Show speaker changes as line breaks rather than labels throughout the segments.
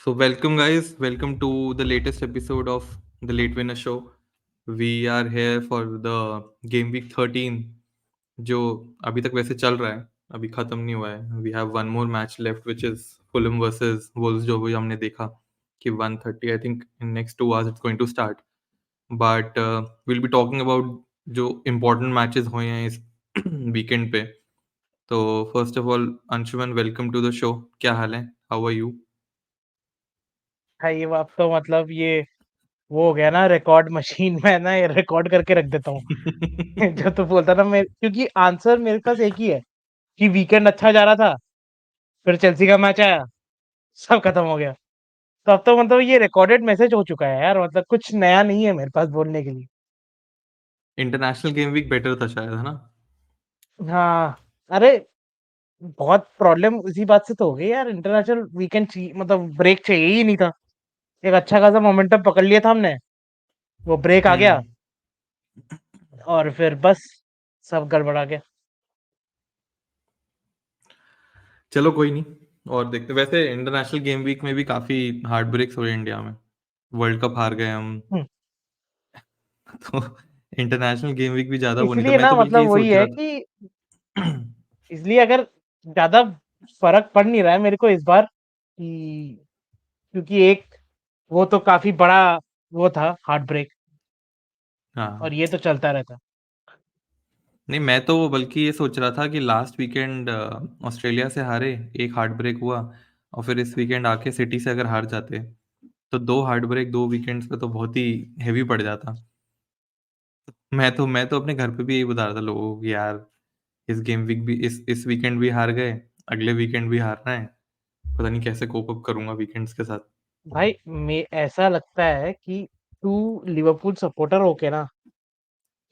So, welcome, guys. Welcome to the latest episode of the Late Winner Show. We are here for the Game Week 13, जो अभी तक वैसे चल रहा है, अभी खत्म नहीं हुआ है. We have one more match left, which is Fulham versus Wolves, जो भी हमने देखा कि 1:30. I think in next 2 hours it's going to start. But we'll be talking about जो important matches हुए हैं इस weekend पे. तो first of all, Anshuman, welcome to the show. क्या हाल है? How are you?
भाई ये बात तो मतलब ये वो हो गया ना रिकॉर्ड मशीन में ना ये रिकॉर्ड करके रख देता हूँ जो तू बोलता ना मैं क्योंकि आंसर मेरे पास एक ही है कि वीकेंड अच्छा जा रहा था फिर चेल्सी का मैच आया सब खत्म हो गया। तो अब तो मतलब ये रिकॉर्डेड मैसेज हो चुका है यार, मतलब कुछ नया नहीं है मेरे पास बोलने के लिए।
इंटरनेशनल गेम वीक बेटर था शायद, है ना?
हाँ, अरे बहुत प्रॉब्लम इसी बात से तो हो गई यार। इंटरनेशनल वीकेंड मतलब ब्रेक चाहिए ही नहीं था। एक अच्छा खासा मोमेंटम पकड़ लिया था हमने, वो ब्रेक आ गया
हम्म.
और फिर बस सब गड़बड़ा गया।
चलो कोई नहीं, और देखते. वैसे इंटरनेशनल गेम वीक में भी काफी हार्ट ब्रेक्स हुए इंडिया में. वर्ल्ड कप हार गए हम.
हम्म,
तो इंटरनेशनल गेम वीक भी ज्यादा वो नहीं था.
इसलिए
मैं
ना
तो बल्कि
मतलब
ये
वही
सोच
है
रहा
कि
था.
इसलिए अगर ज्यादा फर्क पड़ नहीं रहा है मेरे को इस बार कि क्योंकि एक वो तो काफी बड़ा वो था हार्ट ब्रेक और
हाँ.
ये तो चलता रहता।
नहीं, मैं तो बल्कि ये सोच रहा था कि लास्ट वीकेंड ऑस्ट्रेलिया से हारे, एक हार्ट ब्रेक हुआ, और फिर इस वीकेंड आके सिटी से अगर हार जाते तो दो हार्ट ब्रेक 2 वीकेंड्स पे तो बहुत ही हैवी पड़ जाता. मैं तो अपने घर पे भी यही बता रहा था लोगों को कि यार, इस गेम वीक भी इस वीकेंड भी हार गए, अगले वीकेंड भी हारना है. पता नहीं कैसे कोप अप करूंगा वीकेंड्स के साथ.
भाई मैं ऐसा लगता है कि तू लिवरपूल सपोर्टर होके ना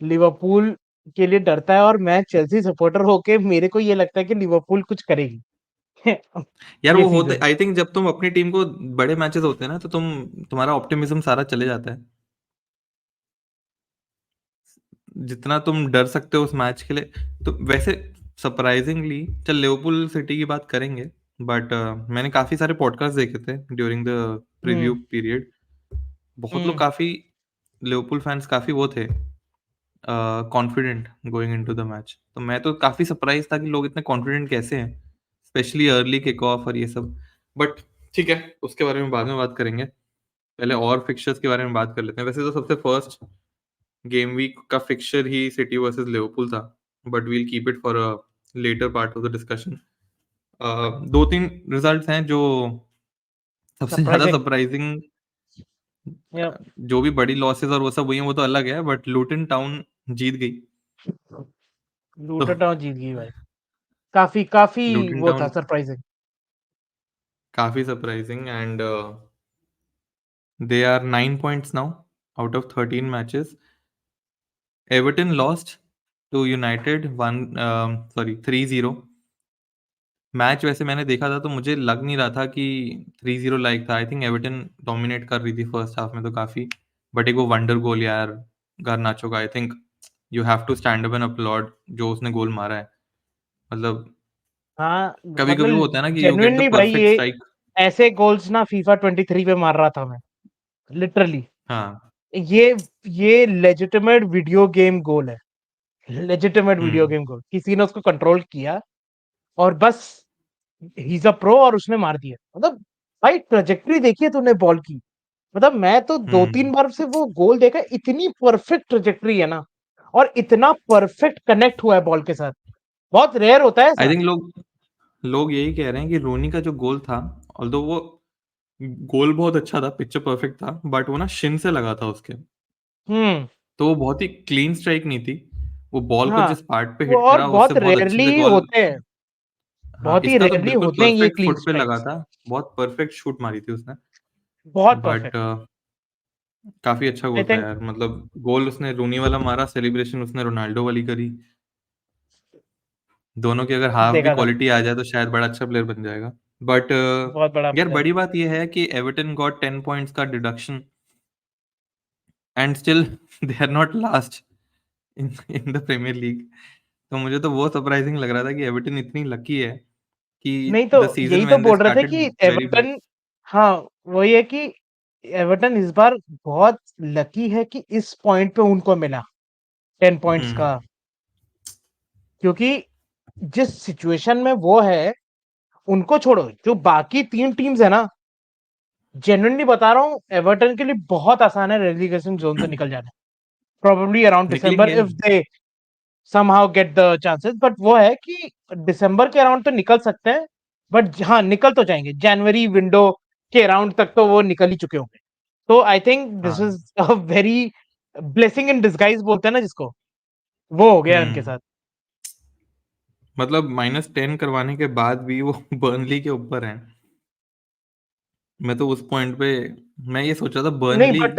लिवरपूल के लिए डरता है और मैं चेल्सी सपोर्टर होके मेरे को ये लगता है कि लिवरपूल कुछ करेगी
यार
ये
वो होते,
सीजन।
आई थिंक जब तुम अपनी टीम को बड़े मैचेस होते हैं ना, तो तुम्हारा ऑप्टिमिज्म सारा चले जाता है. जितना तुम डर सकते हो उस मैच के लिए. तो वैसे सरप्राइजिंगली, चल लिवरपूल सिटी की बात करेंगे, बट मैंने काफी सारे पॉडकास्ट देखे थे during the preview
hmm.
Period. बहुत लोग
हम्म।
काफी, लिवरपूल फैंस काफी वो थे, confident going into the match. तो मैं तो काफी सरप्राइज था कि लोग इतने कॉन्फिडेंट कैसे हैं, स्पेशली अर्ली किक ऑफ और ये सब. बट ठीक है, उसके बारे में बाद में बात करेंगे. पहले और फिक्चर्स के बारे में बात कर लेते हैं. वैसे तो सबसे फर्स्ट गेम वीक का फिक्चर ही सिटी वर्सेस लिवरपूल था, but we'll keep it for a later part of the discussion. दो तीन रिजल्ट्स हैं जो सबसे ज्यादा
सरप्राइजिंग।
सरप्राइजिंग. जो भी बड़ी लॉसेस और वो सब हुई हैं वो तो अलग है, बट लूटन टाउन जीत गई. तो
लूटन टाउन जीत गई भाई, काफी काफी
लूटन
वो था
टाउन
सरप्राइजिंग।
काफी surprising, and they are 9 points now out of 13 matches. Everton lost to United 3-0. Match वैसे मैंने देखा था तो मुझे लग नहीं रहा था कि 3-0 लाइक था. आई थिंक एवर्टन डोमिनेट कर रही थी फर्स्ट हाफ में तो काफी. बट एक वो वंडर गोल यार, गारनाचो का, I think you have to stand up and applaud जो उसने गोल मारा है. मतलब
हाँ
कभी कभी वो
मतलब
होता है ना कि यू गेट द
जेन्युइनली भाई
परफेक्ट
ये
स्ट्राइक.
ऐसे गोल्स ना फीफा 23 पे मार रहा था मैं, लिटरली।
हाँ.
ये ये लेजिटिमेट वीडियो गेम गोल है, लेजिटिमेट वीडियो
हम्म.
गेम गोल। किसी ने उसको कंट्रोल किया और बस ही इज अ प्रो और उसने मार दिया। मतलब भाई ट्रेजेक्टरी देखिए तूने बॉल की, मतलब मैं तो दो तीन
हम्म.
बार से वो गोल देखा, इतनी परफेक्ट ट्रेजेक्टरी है ना और इतना परफेक्ट कनेक्ट हुआ है बॉल के साथ, बहुत रेयर होता है
आई
ऐसा।
थिंक लोग लोग यही कह रहे हैं कि रोनी का जो गोल था, ऑल्दो वो गोल बहुत अच्छा था, पिक्चर परफेक्ट था, बट वो ना शिन से लगा था उसके.
हम्म।
तो वो बहुत ही क्लीन स्ट्राइक नहीं थी. वो बॉल को
हाँ,
जिस पार्ट पे
वो
हिट
और
करा उससे
बहुत
बहुत अच्छे से
रेयरली
बॉल.
होते हैं,
हाँ,
बहुत ही
इसका तो
रेयरली
बिल्कुल
होते हैं ये
परफेक्ट
क्लीन
फुट पे लगा
स्ट्राइक्स।
था. बहुत परफेक्ट शूट मारी थी उसने.
बहुत
बट
परफेक्ट।
काफी अच्छा
आई
गोल था
थिंक
यार. मतलब गोल उसने रूनी वाला मारा, सेलिब्रेशन उसने रोनाल्डो वाली करी. दोनों की अगर हाफ भी
देखा था,
क्वालिटी आ जाए तो शायद बड़ा अच्छा प्लेयर बन जाएगा. बट
बहुत बड़ा
यार
प्लेयर।
बड़ी बात यह है कि एवर्टन गॉट 10 पॉइंट्स का deduction, and still they are not last in the Premier League. तो मुझे तो वो सरप्राइजिंग लग रहा था कि एवर्टन इतनी लकी है कि
नहीं तो
द सीजन
यही तो
व्हेन दे
बोल रहे थे
स्टार्टेड
कि
वेरी बैड.
एवर्टन, हाँ वही है कि एवर्टन इस बार बहुत लकी है कि इस पॉइंट पे उनको मिला 10 पॉइंट्स
हम्म
का, क्योंकि जिस सिचुएशन में वो है, उनको छोड़ो, जो बाकी 3 टीम्स है ना, जेन्युइनली बता रहा हूँ, एवर्टन के लिए बहुत आसान है रेलेगेशन जोन से निकल जाना। प्रोबेबली अराउंड दिसंबर
निकलेंगे।
If they somehow get the chances, but वो है कि दिसंबर के अराउंड तो निकल सकते हैं, बट हाँ निकल तो जाएंगे, जनवरी विंडो के अराउंड तक तो वो निकल ही चुके होंगे। तो आई थिंक दिस
हाँ।
Is a very blessing in disguise बोलते हैं ना जिसको, वो हो गया उनके
हम्म
साथ।
मतलब -10 करवाने के बाद भी वो बर्नली के ऊपर है। मैं तो उस पॉइंट पे मैं ये सोच रहा था
नहीं
बर्नली
बट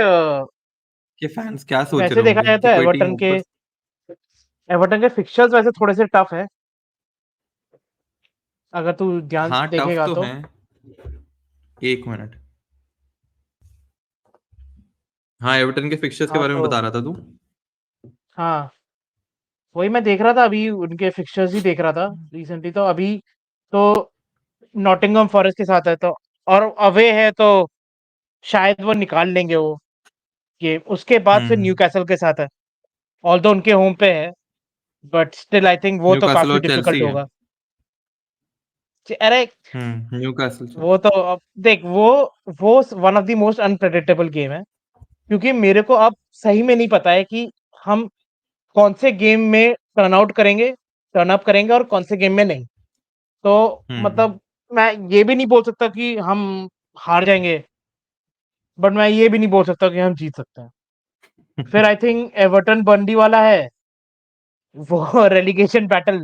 के फैंस क्या सोच
वैसे
रहे
देखा
होंगे
जाए तो
कि कोई टीम ऊपर।
एवर्टन के फिक्चर्स वैसे थोड़े से टफ है, अगर तू ध्यान
हाँ
से
टफ
देखेगा
तो
तो।
है। एक मिनट। हाँ एवर्टन के फिक्चर्स के
हाँ
बारे में
तो
बता रहा था तू।
हाँ, वही मैं देख रहा था, अभी उनके फिक्चर्स ही देख रहा था रिसेंटली, तो अभी तो नॉटिंघम फॉरेस्ट के साथ है, तो और अवे है तो शायद वो निकाल लेंगे वो गेम, उसके बाद फिर
हम्म
न्यूकैसल के साथ है, ऑल्दो उनके होम पे है, बट स्टिल आई थिंक वो तो
न्यूकासल
काफी
और चेल्सी
डिफिकल्ट
है।
होगा। अरे
न्यूकासल
वो
चेल्सी।
तो अब देख, वो one of the most unpredictable game है, क्योंकि मेरे को अब सही में नहीं पता है कि हम कौन से गेम में टर्न आउट करेंगे, टर्न अप करेंगे, और कौन से गेम में नहीं। तो
हम्म
मतलब मैं ये भी नहीं बोल सकता कि हम हार जाएंगे, बट मैं ये भी नहीं बोल सकता कि हम जीत सकते हैं। फिर आई थिंक एवर्टन बर्नली वाला है वो रेलिगेशन बैटल,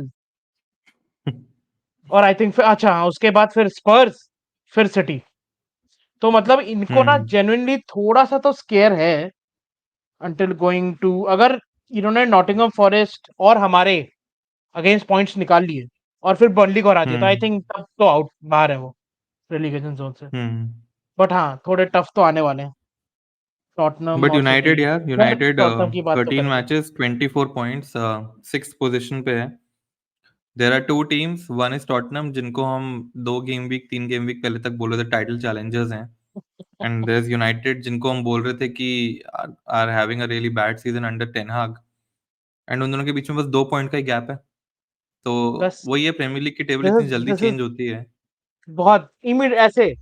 और आई थिंक फिर अच्छा हाँ, उसके बाद फिर स्पर्स, फिर सिटी। तो मतलब इनको ना
हम्म
जेन्युइनली थोड़ा सा तो स्केयर है, अंटिल गोइंग टू, अगर इन्होंने नॉटिंघम फॉरेस्ट और हमारे अगेंस्ट पॉइंट्स निकाल लिए और फिर बर्नली को हरा दिया, तो आई
हम्म
थिंक तब तो आउट, बाहर है वो रेलिगेशन जोन से।
हम्म
बट हाँ, थोड़े टफ तो आने वाले हैं, टॉटनहम
बट
और सिटी।
यूनाइटेड यार
खैर
यूनाइटेड
टॉटनहम की बात तो
13
करेंगे।
मैचेस 24 पॉइंट्स 6th पोजीशन पे है। There are two teams, one is Tottenham जिनको हम 2 गेम वीक 3 गेम वीक पहले तक बोल रहे थे टाइटल चैलेंजर्स हैं। एंड देयर इज यूनाइटेड जिनको हम बोल रहे थे कि are having a really bad season under ten Hag. And उन दोनों के बीच में बस 2 पॉइंट का ही गैप है। तो
बस
वही है, प्रीमियर लीग की टेबल
दिस
इतनी
इज
जल्दी
दिस इज
चेंज होती है।
बहुत इमिड ऐसे।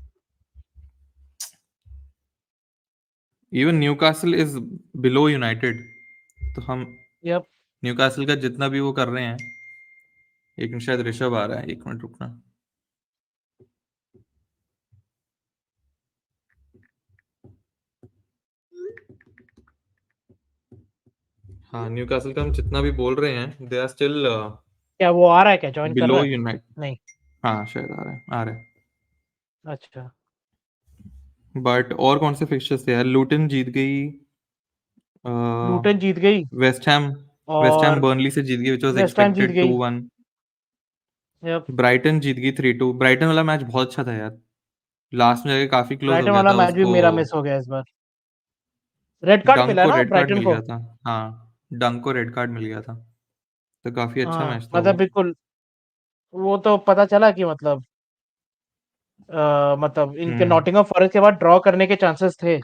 Even Newcastle is below United. तो हम
यप।
न्यूकासल का जितना भी वो कर रहे हैं। एक मिनट, शायद ऋषभ आ रहा है, एक मिनट रुकना। हाँ न्यूकासल का हम जितना भी बोल रहे हैं दे आर स्टिल
क्या वो आ रहा है, क्या ज्वाइन कर
बिलो
रहा है?
यूनाइट।
नहीं।
हाँ शायद आ रहा है आ रहा है।
अच्छा।
बट और कौन से फिक्चर्स थे यार, लूटन जीत गई।
लूटन जीत गई,
वेस्ट हैम। वेस्ट हैम
और
बर्नली से जीत गई which was
West Ham Jeet
expected
गई।
2-1।
यप।
ब्राइटन जीत गई 3-2। ब्राइटन वाला मैच बहुत अच्छा था यार। लास्ट में जाके काफी क्लोज हो
ब्राइटन
गया
वाला
था
मैच भी
उसको।
मेरा मिस हो गया इस बार, रेड कार्ड
डंक
मिला
को
ना
रेड कार्ड
ब्राइटन
मिल
को।
गया था। हाँ डंक को रेड कार्ड मिल गया था। तो काफी अच्छा
हाँ
मैच था
मतलब
वो।
बिल्कुल, वो तो पता चला कि मतलब मतलब इनके
हम्म
नॉटिंघम फॉरेस्ट के बाद ड्रॉ करने के चांसेस थे।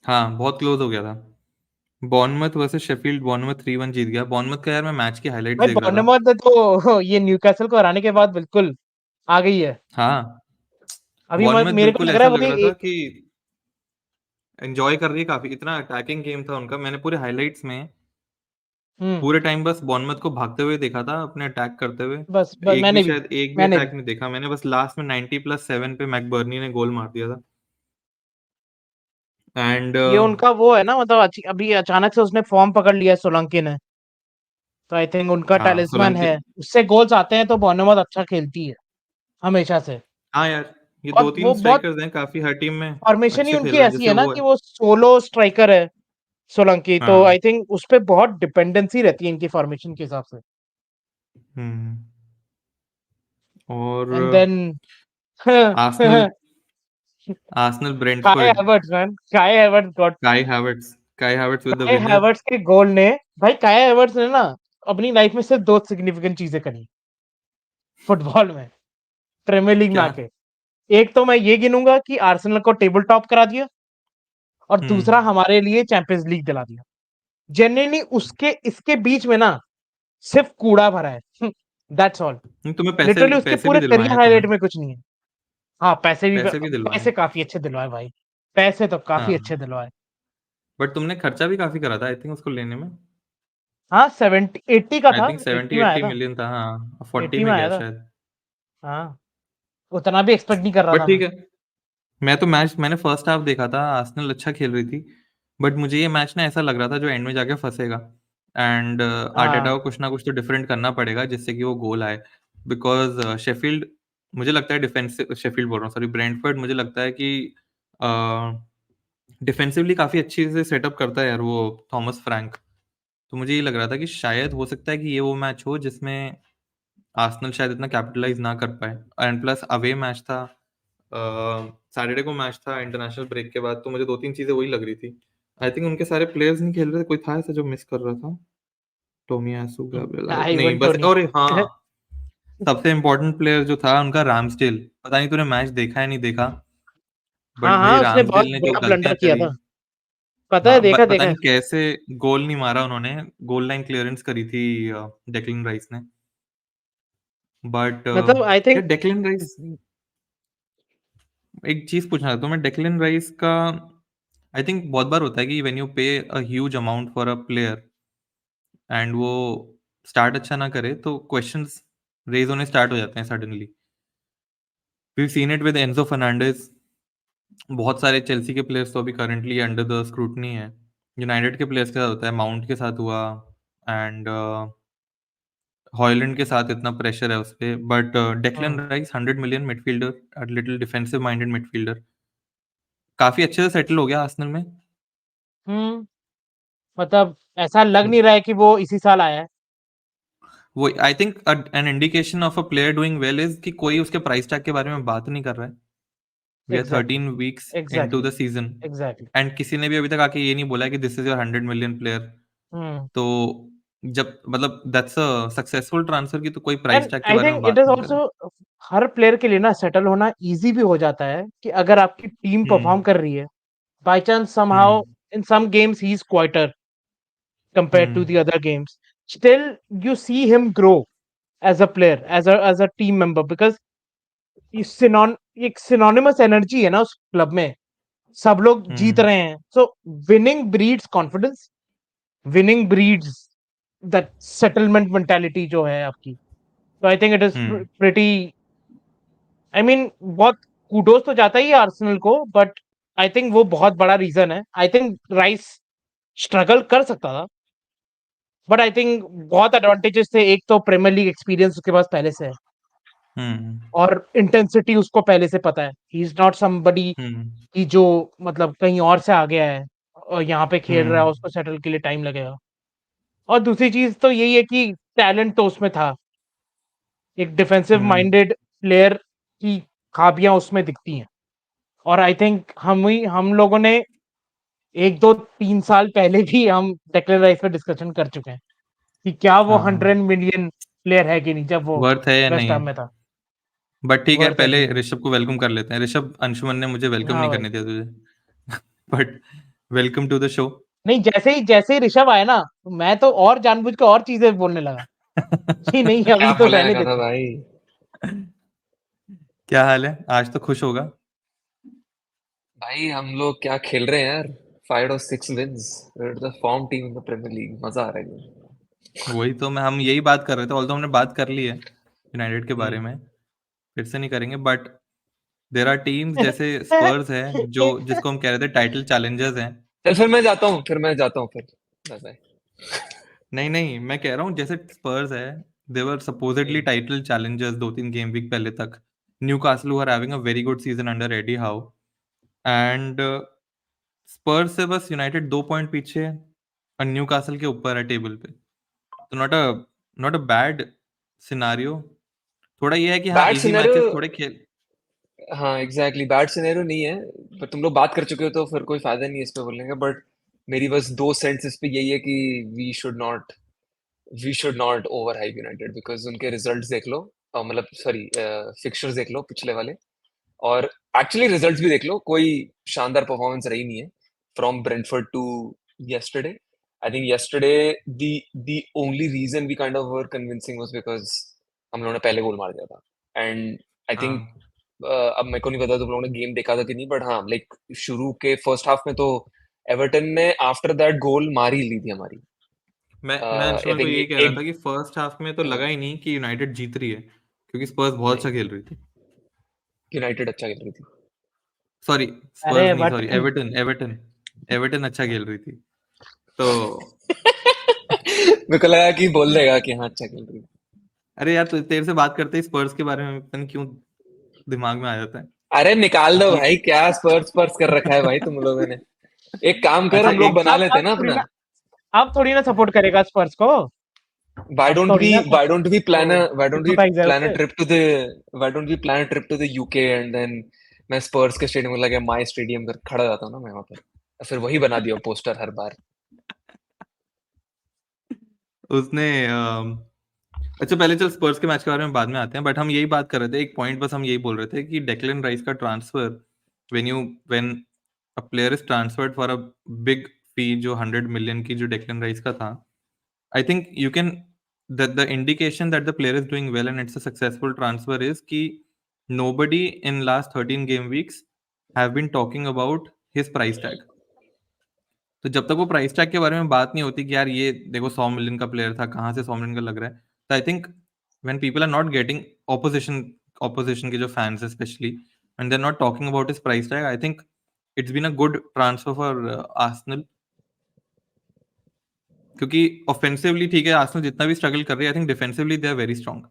हाँ बहुत क्लोज हो गया था। बॉर्नमथ वर्सेस शेफील्ड, बॉर्नमथ 3-1 जीत गया। बॉर्नमथ का यार मैं मैच की हाइलाइट्स
भाई
देख रहा था।
बॉर्नमouth ने तो ये न्यूकैसल को हराने के बाद बिल्कुल आ गई है।
हाँ
अभी
बॉर्नमथ
मेरे को
बिल्कुल
लग रहा
ऐसा
है वो
लग
भी
रहा था कि एंजॉय कर रही है काफी, इतना अटैकिंग गेम था उनका। मैंने पूरे हाइलाइट्स में
हम्म।
पूरे टाइम बस बॉर्नमथ को भागते हुए देखा था, अपने अटैक करते हुए।
बस
एक भी
मैंने भी,
शायद एक भी
मैंने
अटैक
भी
नहीं देखा मैंने, बस लास्ट में 90+7 पे मैकबर्नी ने गोल मार दिया था। एंड
ये उनका वो है ना, मतलब अभी अचानक से उसने फॉर्म पकड़ लिया है सोलंकी ने, तो आई थिंक उनका
हाँ
टैलिस्मैन
सोलंकी।
है, उससे गोल्स आते हैं, तो बॉर्नमouth अच्छा खेलती है हमेशा से।
हाँ यार ये दो
और
तीन
वो बहुत
स्ट्राइकर्स हैं काफी हर टीम में
फॉर्मेशन ही
अच्छे
उनकी
खेल रहे हैं,
ऐसी
जैसे
है ना
वो है।
कि वो सोलो स्ट्राइकर है सोलंकी, तो
हाँ।
आई थिंक उस पे बहुत डिपेंडेंसी रहती है इनकी फॉर्मेशन के हिसाब से।
हम्म और
एंड देन
आर्सेनल आर्सेनल
काई
ब्रेंटफोर्ड।
हैवर्ट्स मैन, काई हैवर्ट्स गॉट,
काई हैवर्ट्स विद द
काई
विनर।
हैवर्ट्स के गोल ने, भाई काई हैवर्ट्स ने ना अपनी लाइफ में सिर्फ दो सिग्निफिकेंट चीजें करी फुटबॉल में, प्रीमियर लीग में
क्या?
आके। एक तो मैं ये गिनूंगा कि आर्सेनल को टेबल टॉप करा दिया, और दूसरा
हम्म।
हमारे लिए चैंपियंस लीग दिला दिया। जेन्युइनली उसके इसके बीच में ना सिर्फ कूड़ा भरा है। That's all.
नहीं, तुम्हें पैसे
लिटरली उसके
पैसे भी
पूरे
दिलवाए
करियर
हैं
हाईलाइट
तुम्हें।
में कुछ नहीं है। हाँ, पैसे भी,
पैसे भी दिलवाए
पैसे
हैं।
काफी अच्छे दिलवाए भाई। पैसे तो काफी
हाँ,
अच्छे दिलवाए।
बट तुमने खर्चा भी काफी करा था आई थिंक उसको लेने में।
हाँ, 70-80 का
आई
था,
थिंक
80
70
में आया
80
था।
मिलियन था, हाँ 40
80 में
में
आया
गया
था।
शायद।
हाँ, उतना भी एक्सपेक्ट नहीं कर रहा
बट
था मैं।
ठीक है। मैंने फर्स्ट हाफ देखा था, आर्सेनल अच्छा खेल रही थी। बट मुझे ये मैच ना ऐसा लग रहा था जो एंड में जाके फंसेगा। एंड आर्टेटा
हाँ।
को कुछ ना कुछ तो डिफरेंट करना पड़ेगा जिससे कि वो गोल आए। बिकॉज शेफील्ड, मुझे लगता है डिफेंसिव, शेफील्ड बोल रहा हूँ, सॉरी, ब्रेंटफोर्ड, मुझे लगता है कि डिफेंसिवली काफी अच्छी से सेटअप करता है यार वो थॉमस फ्रैंक। तो मुझे ये लग रहा था कि शायद हो सकता है कि ये वो मैच हो जिसमें आर्सेनल शायद इतना कैपिटलाइज ना कर पाए। एंड प्लस अवे मैच था, सैटरडे को मैच था इंटरनेशनल ब्रेक के बाद, तो मुझे दो तीन चीजें वही लग रही थी। आई थिंक उनके सारे प्लेयर्स नहीं खेल रहे थे, कोई था ऐसा जो मिस कर रहा था। टोमियासु, गैब्रियल, नहीं
आइवन
बस,
टोनी।
और हाँ, सबसे इम्पोर्टेंट प्लेयर जो था उनका राम्सडेल। पता नहीं तूने मैच देखा है नहीं देखा,
हाँ
बट भाई
हाँ, उसने बहुत
राम्सडेल ने जो
बड़ा ब्लंडर
गलतियां
किया
करी।
था। पता है,
हाँ,
देखा
पता
देखा है।
नहीं कैसे गोल नहीं मारा उन्होंने। गोल लाइन क्लियरेंस करी थी डेक्लन राइस ने। बट
मतलब आई थिंक,
यार डेक्लन राइस, एक चीज पूछना था तुम्हें डेक्लन राइस का। आई थिंक बहुत बार होता है कि व्हेन यू पे a huge amount for a player and वो स्टार्ट अच्छा ना करे तो क्वेश्चंस रेज होने स्टार्ट हो जाते हैं suddenly. We seen it with Enzo Fernandez. बहुत सारे चेल्सी के प्लेयर्स तो अभी करंटली अंडर द स्क्रूटनी है। यूनाइटेड के प्लेयर्स के साथ होता है, माउंट के साथ हुआ, एंड हॉयलैंड के साथ इतना प्रेशर है उस पे। But Declan
hmm
rice 100 million midfielder, little defensive minded midfielder, काफी अच्छे से सेटल हो गया आर्सेनल में।
हम्म मतलब ऐसा लग नहीं रहा है कि वो इसी साल आया है।
वो I think an indication of a player doing well is कि कोई उसके प्राइस टैग के बारे में बात नहीं कर रहा है। We are
exactly,
13 weeks into
exactly,
the season,
exactly.
And किसी ने भी अभी तक आके ये नहीं बोला कि this is your 100 million player.
हम्म
तो जब मतलब दैट्स अ सक्सेसफुल ट्रांसफर की तो कोई प्राइस
एंड
टैग के
आई
बारे में
थिंक इट
बात
इज
नहीं करे।
ऑल्सो, हर प्लेयर के लिए ना सेटल होना इजी भी हो जाता है कि अगर आपकी टीम
हम्म।
परफॉर्म कर रही है, by chance
hmm.
Somehow in some games ही is quieter compared to
hmm.
the other games, still you see him grow as a player, as a team member, because ये एक सिनोनिमस एनर्जी है ना उस club में। सब लोग जीत
हम्म।
रहे हैं, so winning breeds confidence, winning breeds that settlement mentality जो है आपकी। तो I think it is
hmm.
Pretty, I mean बहुत कूडोस तो जाता ही है आर्सेनल को, बट आई थिंक वो बहुत बड़ा रीजन है। आई थिंक राइस स्ट्रगल कर सकता था, बट आई थिंक बहुत एडवांटेजेस थे। एक तो प्रीमियर लीग एक्सपीरियंस उसके पास पहले से है,
हम्म।
और इंटेंसिटी उसको पहले से पता है। ही इज नॉट समबडी
हम्म।
कि जो मतलब कहीं और से आ गया है और यहाँ पे खेल रहा है,
हम्म।
उसको सेटल के लिए टाइम लगेगा। और दूसरी चीज तो यही है कि टैलेंट तो उसमें था। एक डिफेंसिव
हम्म।
माइंडेड प्लेयर की खाबियां उसमें दिखती हैं। और आई थिंक हम लोगों ने 1 2 3 साल पहले भी हम डेक्लेन राइस पे डिस्कशन कर चुके हैं कि क्या वो
हाँ,
100 मिलियन प्लेयर है कि नहीं, जब वो
वर्थ है या
वेस्ट
नहीं
हैम
है।
में था।
बट ठीक है,
वर्थ है कि
पहले
नहीं।
ऋषभ को वेलकम कर लेते हैं। ऋषभ, अंशुमन ने मुझे वेलकम
हाँ
नहीं
भाई।
करने दिया तुझे। But welcome to the show.
नहीं, जैसे ही ऋषभ आया ना, तो मैं तो और जानबूझ के और चीजें बोलने लगा कि नहीं,
क्या
अभी तो
बोलने
रहने
लगा था
देते हैं।
भाई?
क्या हाल है? आज तो खुश होगा।
भाई हम लोग क्या खेल रहे हैं यार। 5 और 6 wins, the form team in the Premier League, मजा आ रहा है।
वही तो हम यही बात कर रहे थे, ऑल्दो हमने बात कर ली है यूनाइटेड के बारे
हम्म।
में, फिर से नहीं करेंगे। बट देर आर टीम्स जैसे स्पर्स है, जो जिसको हम कह रहे थे टाइटल चैलेंजर्स हैं।
चल फिर मैं जाता हूँ, फिर बाय बाय।
नहीं नहीं, मैं कह रहा हूँ जैसे स्पर्स है, they were supposedly
hmm.
Title challengers 2 3 game week पहले तक। Newcastle are having a very good season under Eddie Howe, and Spurs से बस यूनाइटेड 2 पॉइंट पीछे है और न्यू कासल के ऊपर है टेबल पे। तो नॉट अ बैड सिनारियो। थोड़ा ये है कि हाँ,
बैड
इजी
सिनेरियो।
मैचेस थोड़े खेल।
हाँ एग्जैक्टली, बैड सिनेरियो नहीं है। पर तुम लोग बात कर चुके हो तो फिर कोई फायदा नहीं है इस पे बोलने का। बट मेरी बस 2 सेंस इस पे यही है कि we should not we should not over hype United, because उनके रिजल्ट्स देख लो, मतलब सॉरी फिक्चर्स देख लो पिछले वाले। और एक्चुअली रिजल्ट्स भी देख लो, कोई शानदार परफॉर्मेंस रही नहीं है from Brentford to yesterday. I think yesterday the only reason we kind of were convincing was because हम लोगों ने पहले गोल मार दिया था. And I think
हाँ
अब मेरे को नहीं पता तुम लोगों ने गेम देखा था कि नहीं, बट हाँ लाइक शुरू के फर्स्ट हाफ में तो एवर्टन ने आफ्टर दैट गोल मार ही ली थी हमारी.
मैं
आई
अंशुमन को
थिंक
यही कह रहा
एक
था कि फर्स्ट हाफ में तो लगा ही नहीं कि यूनाइटेड जीत रही है, क्योंकि स्पर्स बहुत अच्छा
नहीं,
खेल रही थी.
यूनाइटेड अच्छा खेल रही थी.
सॉरी, स्पर्स
अरे
नहीं,
but
sorry, Everton Everton Everton अच्छा खेल रही थी. तो
मेरे को लगा कि बोल देगा कि हाँ अच्छा खेल रही थी.
अरे यार, तेरे से बात करते ही स्पर्स के बारे में पता नहीं क्यों दिमाग में आ जाता है
अरे निकाल दो
कि
भाई, क्या स्पर्स स्पर्स कर रखा है भाई तुम लोगों ने. एक काम कर,
अच्छा
हम लोग
एक
बना लेते
आप
हैं ना
थोड़ी
अपना.
ना आप थोड़ी ना सपोर्ट करेगा स्पर्स को।
Why
अब
don't
थोड़ी
we
ना
why don't we plan a why don't we
sympathise है
plan a
उससे।
trip to the why don't we plan a trip to the UK and then मैं स्पर्स के स्टेडियम में लगे माई स्टेडियम कर खड़ा जाता हूँ ना मैं वहां पर, और फिर वही बना दिया पोस्टर हर बार.
उसने अच्छा पहले चल स्पर्स के मैच के बारे में बाद में आते हैं, बट हम यही बात कर रहे थे, एक पॉइंट बस हम यही बोल रहे थे कि डेक्लन राइस का transfer, when a player is transferred for a big fee, जो 100 मिलियन की जो डेक्लन राइस का था, I think you can the indication that the player is doing well and it's a successful transfer is कि nobody in last 13 game weeks have been talking about his price tag. तो जब तक वो price tag के बारे में बात नहीं होती कि यार ये देखो 100 मिलियन का प्लेयर था, कहाँ से 100 मिलियन का लग रहा है, तो I think when people are not getting opposition के जो fans specially, and they are not talking about his price tag, I think it's been a good transfer for Arsenal. क्योंकि ऑफेंसिवली ठीक है, आर्सेनल जितना भी स्ट्रगल कर रही है, I think defensively they are very strong.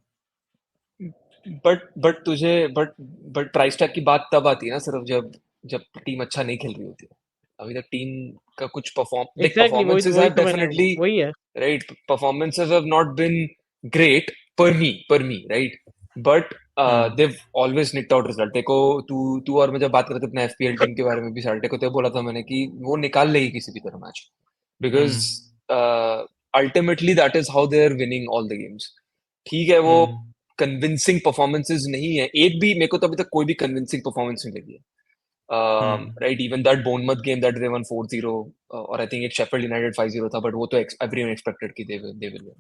But price tag की बात तब आती है ना सिर्फ जब जब टीम अच्छा नहीं खेल रही होती है. अभी तक टीम का कुछ
एग्जैक्टली वही
परफॉर्मेंसेस
वही
हैव
तो मैंने
डेफिनेटली,
वही है।
right, performances have not been great per me, right, but they've always nicked out result. देखो तू तू और मैं जब बात कर रहे थे अपने FPL टीम के बारे में भी, साल्टे को तो बोला था मैंने कि वो निकाल लेगी किसी भी तरह match, because ultimately that is how they are winning all the games. ठीक है, वो कन्विंसिंग परफॉर्मेंसेस नहीं है, एक भी मेरे को तो अभी तक कोई भी कन्विंसिंग परफॉर्मेंस नहीं लगी है. Right, even that Bournemouth game that they won 4-0, और I think एक Sheffield United 5-0 था, but वो तो everyone expected कि they will win.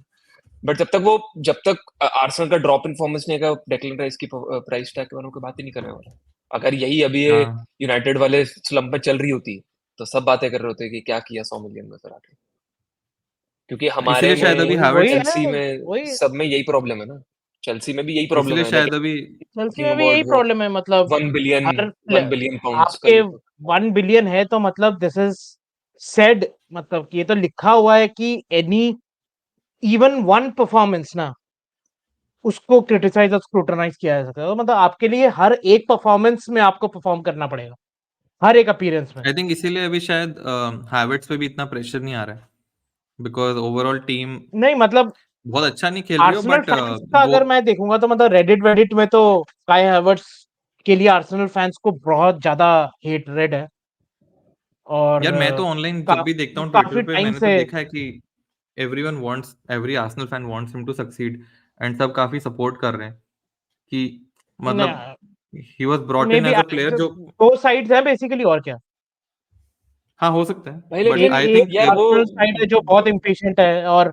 But जब तक आर्सेनल का ड्रॉप इन परफॉर्मेंस नहीं आएगा, डेक्लन राइस की प्राइस टैग के बारे में कोई बात ही नहीं करने वाला. अगर यही अभी ये यूनाइटेड वाले स्लम्प में चल रही होती तो सब बातें कर रहे होते कि क्या किया 100 मिलियन में फिर आके, क्योंकि हमारे
इसीलिए शायद
में,
अभी
वही वही
हावर्ट्ज,
है
चेल्सी में,
वही
सब में यही प्रॉब्लम है ना. चेल्सी में भी यही प्रॉब्लम
इसीलिए
है, लाइक
शायद अभी
चेल्सी
टॉकिंग
में भी यही
अबाउट वो
प्रॉब्लम है। मतलब
1 बिलियन
हर
1 बिलियन पाउंड्स का
आपके
ये तो.
1 बिलियन है तो मतलब दिस इज सेड, मतलब कि ये तो लिखा हुआ है कि एनी इवन वन परफॉर्मेंस ना उसको क्रिटिसाइज और स्क्रूटनाइज किया जा सकता है। तो मतलब आपके लिए हर एक परफॉर्मेंस में आपको परफॉर्म करना पड़ेगा, हर एक अपीयरेंस में।
आई थिंक इसीलिए अभी शायद हावर्ट्ज पे भी इतना प्रेशर नहीं आ रहा है, बिकॉज ओवरऑल टीम
नहीं मतलब
बहुत अच्छा नहीं खेल रही हो,
आर्सेनल
बट
फैंस का
वो
अगर मैं देखूंगा तो मतलब रेडिट वेडिट में तो काई हैवर्ट्स के लिए आर्सेनल फैंस को बहुत ज्यादा हेट रेड है। और
यार मैं तो ऑनलाइन जब
का,
भी देखता हूँ ट्विटर
काफी
पे,
टाइम
मैंने तो
से
देखा है कि every Arsenal fan wants him to succeed, and सब काफी सपोर्ट कर रहे हैं कि मतलब he was brought
may
in
be
as a player जो,
दो साइड्स है बेसिकली, और क्या।
हाँ हो सकता है,
भाई
बट
लेकिन
लेकिन
आई
एक
थिंक
यार वो
आर्सेनल साइड है जो बहुत इम्पेशेंट है, और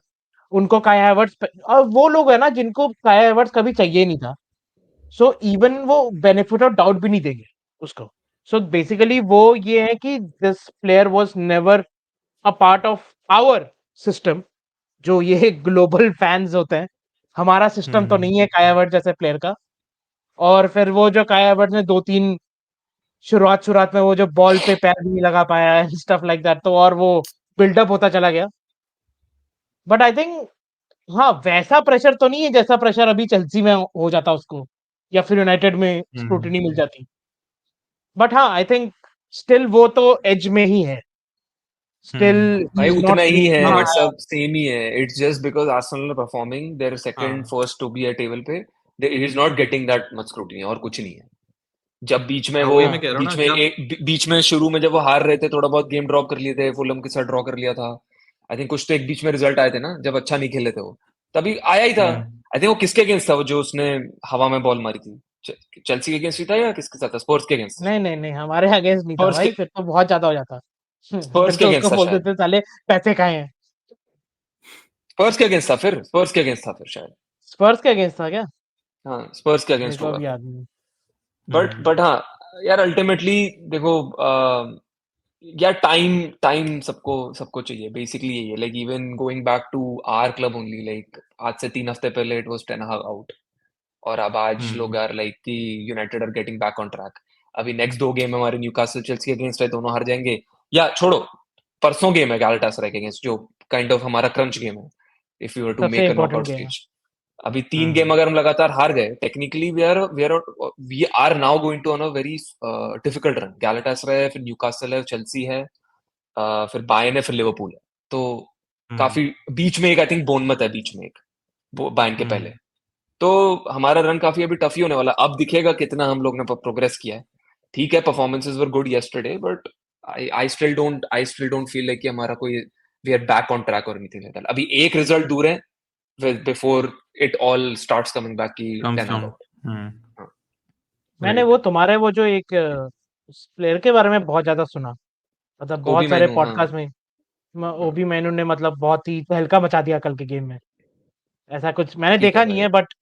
उनको काई हैवर्ट्स और वो लोग है ना जिनको काई हैवर्ट्स कभी चाहिए नहीं था। सो इवन वो बेनिफिट ऑफ डाउट भी नहीं देंगे उसको। सो बेसिकली वो ये है कि this player was never a part of our system, जो ये ग्लोबल फैंस होते हैं। हमारा सिस्टम तो नहीं है काई हैवर्ट्स जैसे प्लेयर का। और फिर वो जो काई हैवर्ट्स ने दो तीन शुरुआत में वो जो बॉल पे पैर भी नहीं लगा पाया है स्टफ लाइक दैट, तो और वो बिल्डअप होता चला गया। बट आई थिंक हाँ वैसा प्रेशर तो नहीं है जैसा प्रेशर अभी चेल्सी में हो जाता उसको, या फिर यूनाइटेड में स्क्रूटनी मिल जाती। बट हाँ आई थिंक स्टिल वो तो एज में ही है। स्टिल ही
भाई
इज
उतना
नॉट
ही
रीच
है,
हाँ
सब सेम ही है. It's just because Arsenal performing their second
हाँ
फर्स्ट टू बी है टेबल पे, it is not getting that much scrutiny, और कुछ नहीं है. जब बीच में
हाँ,
वो
वही मैं कह रहा हूँ ना, जब
बीच में शुरू में जब वो हार रहे थे, थोड़ा बहुत गेम ड्रॉप कर लिए थे, फुलहम के साथ ड्रॉ कर लिया था. आई थिंक कुछ तो एक बीच में रिजल्ट आए थे ना, जब अच्छा नहीं खेले थे वो, तभी आया ही था. आई थिंक वो किसके अगेंस्ट था वो जो उसने हवा में बॉल मारी थी, चेल्सी के अगेंस्ट ही था या किसके साथ था? स्पर्स के अगेंस्ट था
नहीं
शायद।
नहीं नहीं, हमारे अगेंस्ट नहीं था
स्पर्स
भाई,
के
फिर तो बहुत ज्यादा हो जाता। फिर
स्पर्स के
तो उसको
अगेंस्ट था
बोल
शायद।
देते साले पैसे खाए हैं।
स्पर्स के अगेंस्ट था फिर, स्पर्स के अगेंस्ट था फिर शायद।
स्पर्स के अगेंस्ट था क्या?
हाँ, स्पर्स के
मेरे
अगेंस्ट
को
होगा
अब
फिर।
याद नहीं।
बट हाँ यार, अल्टीमेटली देखो, यार टाइम टाइम सबको सबको चाहिए, बेसिकली यही है। Like even going back to our club only, like आज से 3 हफ्ते पहले it was ten Hag out, और अब आज लोग आर लाइक कि United are getting back on track. अभी नेक्स्ट 2 गेम हमारे न्यूकासल चेल्सी के अगेंस्ट है, दोनों हार जाएंगे। या छोड़ो, परसों गेम है गैलाटासराय के अगेंस्ट, जो काइंड ऑफ हमारा क्रंच गेम है इफ यू वर टू
सबसे
make a
important
knockout
game है।
स्टेज। अभी 3 गेम अगर हम लगातार हार गए, technically we are now going to on a very difficult run. Galatasaray है, फिर न्यूकासल है, चेल्सी है, फिर बायर्न है, फिर लिवरपूल है। तो काफी बीच में एक आई थिंक बोर्नमथ है बीच में एक, बायर्न के पहले। तो हमारा रन काफी अभी टफ ही होने वाला। अब दिखेगा कितना हम लोग ने प्रोग्रेस किया है। ठीक है, performances were good yesterday, but I still don't feel like कि हमारा कोई we are back on track और एनीथिंग लाइक दैट। अभी एक रिजल्ट दूर है before it all starts coming back की
कम्स
10
डाउन।
आउट। हाँ,
मैंने
राइट।
वो तुम्हारे वो जो एक प्लेयर के बारे में बहुत ज्यादा सुना, मतलब
ओबी
बहुत सारे
मैनू, हाँ।
पॉडकास्ट में।
हाँ,
ओबी मैनू ने मतलब बहुत ही तहलका मचा दिया कल के गेम में। ऐसा कुछ मैंने
ठीक है
देखा नहीं
भाई।
है, बट